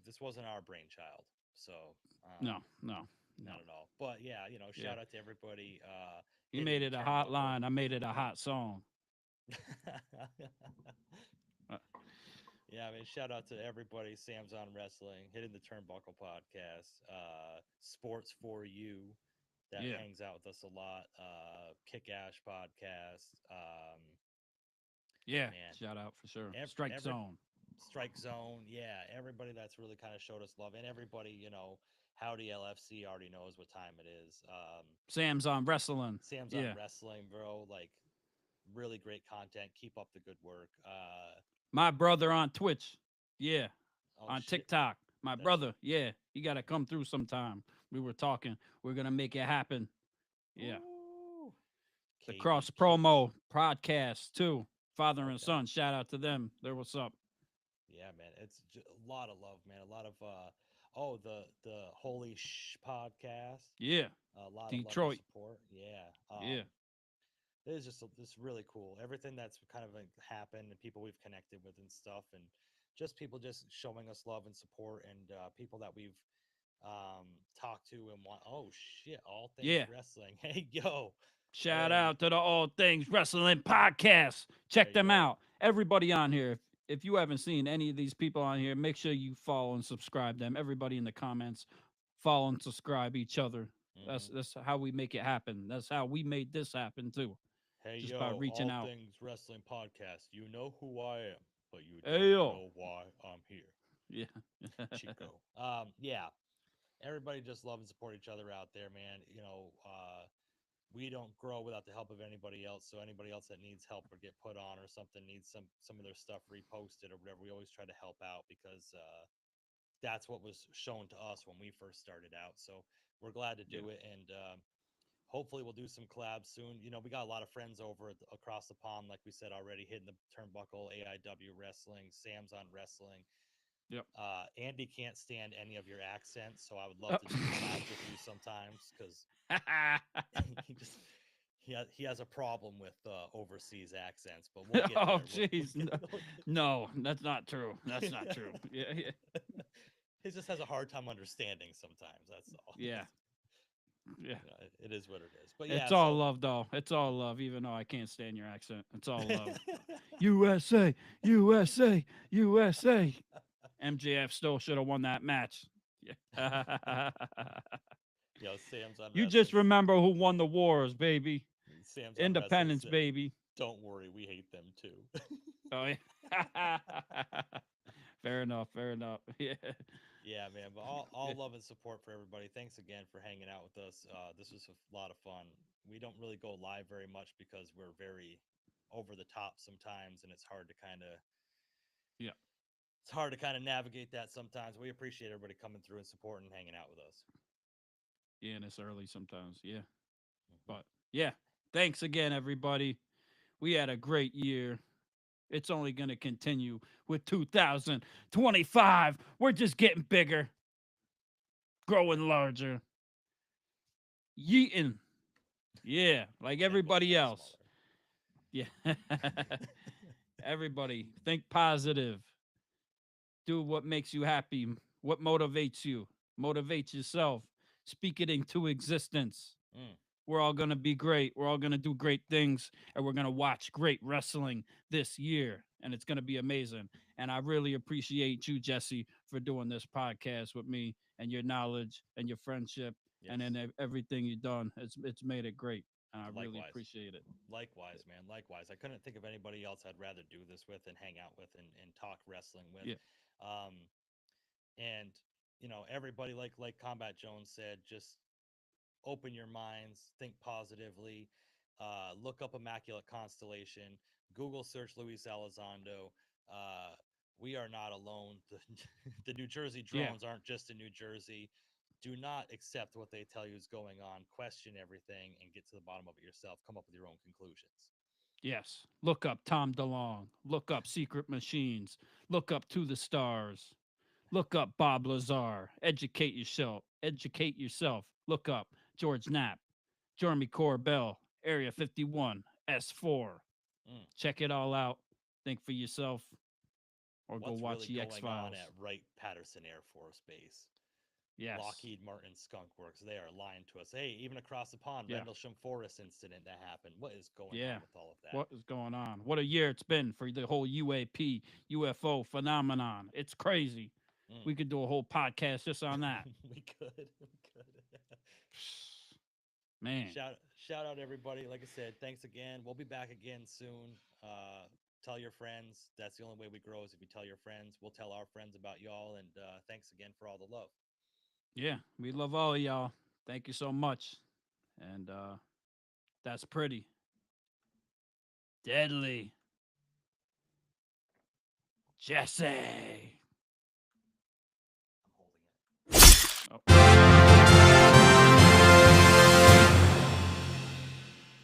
This wasn't our brainchild, so No, no, no. not at all. But yeah, Yeah. shout out to everybody. He Hitting made the it a hot turnbuckle. line. I made it a hot song. Uh, Yeah, I mean, shout out to everybody. Sam's on Wrestling, Hitting the Turnbuckle podcast, Sports for You, that yeah. hangs out with us a lot. Kick Ash podcast. Yeah. Man, Shout out for sure. ev- Strike every Zone. Strike Zone, yeah, everybody that's really kind of showed us love, and everybody, Howdy LFC already knows what time it is. Sam's on Wrestling. Sam's on Yeah. Wrestling, bro. Like, really great content. Keep up the good work. My brother on Twitch. Yeah. Oh On shit, TikTok. My that's brother. Yeah. You got to come through sometime. We were talking. We're going to make it happen. Yeah. Woo. The KBQ. Cross Promo podcast, too. Father and Okay. son. Shout out to them. They're what's up. Yeah, man, it's a lot of love, man. A lot of the Holy podcast. Yeah. A lot of love and Detroit. support. Yeah. Yeah. It is just really cool. Everything that's kind of like happened and people we've connected with and stuff, and just people just showing us love and support, and people that we've talked to and want. Oh shit! All things Yeah. wrestling. Hey yo. Shout Hey, out to the All Things Wrestling podcast. Check there you them go. out. Everybody on here. If you haven't seen any of these people on here, make sure you follow and subscribe them. Everybody in the comments, follow and subscribe each other. Mhm. That's how we make it happen. That's how we made this happen too. Hey Just by yo, reaching All out. Things Wrestling podcast. You know who I am, but you Hey don't yo. know why I'm here. Yeah. Chico. Yeah. Everybody just love and support each other out there, man. We don't grow without the help of anybody else. So anybody else that needs help or get put on or something needs some of their stuff reposted or whatever, we always try to help out because that's what was shown to us when we first started out. So we're glad to Yeah. do it, and hopefully we'll do some collabs soon. We got a lot of friends over across the pond, like we said already, Hitting the Turnbuckle, AIW Wrestling, Sam's on Wrestling. Yep. Andy can't stand any of your accents, so I would love to do collabs with you sometimes because he just he has a problem with overseas accents. But we'll get there. Oh jeez. No, that's not true. That's not true. Yeah. He just has a hard time understanding sometimes. That's all. Yeah. Yeah. It is what it is. But yeah, It's all love, though. It's all love, even though I can't stand your accent. It's all love. USA, USA, USA. MJF still should have won that match. Yeah. Sam's on You just Wrestling. remember who won the wars, baby. Sam's on Independence, Wrestling said, baby. don't worry, we hate them too. Oh yeah. Fair enough. Fair enough. Yeah. Yeah, man. But all love and support for everybody. Thanks again for hanging out with us. This was a lot of fun. We don't really go live very much because we're very over the top sometimes, and it's hard to kind of navigate that sometimes. We appreciate everybody coming through and supporting and hanging out with us. Yeah, and it's early sometimes. Yeah. Mhm. But yeah, thanks again, everybody. We had a great year. It's only going to continue with 2025. We're just getting bigger, growing larger, yeeting. Yeah, like And it everybody goes else. Yeah. Everybody, think positive. Do what makes you happy. What motivates you? Motivate yourself. Speak it into existence. Mm. We're all going to be great. We're all going to do great things. And we're going to watch great wrestling this year. And it's going to be amazing. And I really appreciate you, Jesse, for doing this podcast with me and your knowledge and your friendship. Yes. And then everything you've done. It's made it great. And I really Likewise. appreciate it. Likewise, man. Likewise. I couldn't think of anybody else I'd rather do this with and hang out with and talk wrestling with. Yeah. And everybody like Combat Jones said, just open your minds, think positively, look up Immaculate Constellation, Google search Luis Elizondo. We are not alone. The New Jersey drones aren't just in New Jersey. Do not accept what they tell you is going on. Question everything and get to the bottom of it yourself. Come up with your own conclusions. Yes. Look up Tom DeLong. Look up Secret Machines. Look up To the Stars. Look up Bob Lazar. Educate yourself. Educate yourself. Look up George Knapp, Jeremy Corbell, Area 51, S4. Check it all out. Think for yourself. Or go watch really the going X-Files. on at Wright-Patterson Air Force Base? Yes. Lockheed Martin Skunk Works. They are lying to us. Hey, even across the pond, Rendlesham Forest incident that happened. What is going on with all of that? What is going on? What a year it's been for the whole UAP, UFO phenomenon. It's crazy. We could do a whole podcast just on that. We could. Man. Shout out everybody. Like I said, thanks again. We'll be back again soon. Tell your friends. That's the only way we grow is if you tell your friends. We'll tell our friends about y'all. And thanks again for all the love. Yeah, we love all of y'all. Thank you so much. And that's pretty. Deadly. Jesse. I'm holding it. Oh.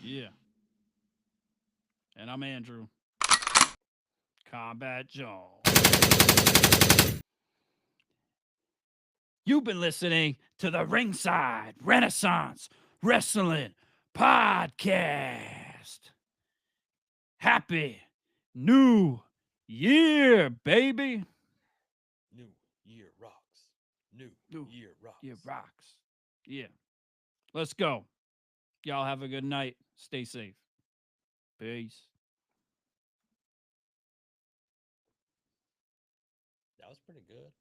Yeah. And I'm Andrew. Combat Jones. You've been listening to the Ringside Renaissance Wrestling Podcast. Happy New Year, baby. New Year rocks. New Year rocks. Year rocks. Yeah. Let's go. Y'all have a good night. Stay safe. Peace. That was pretty good.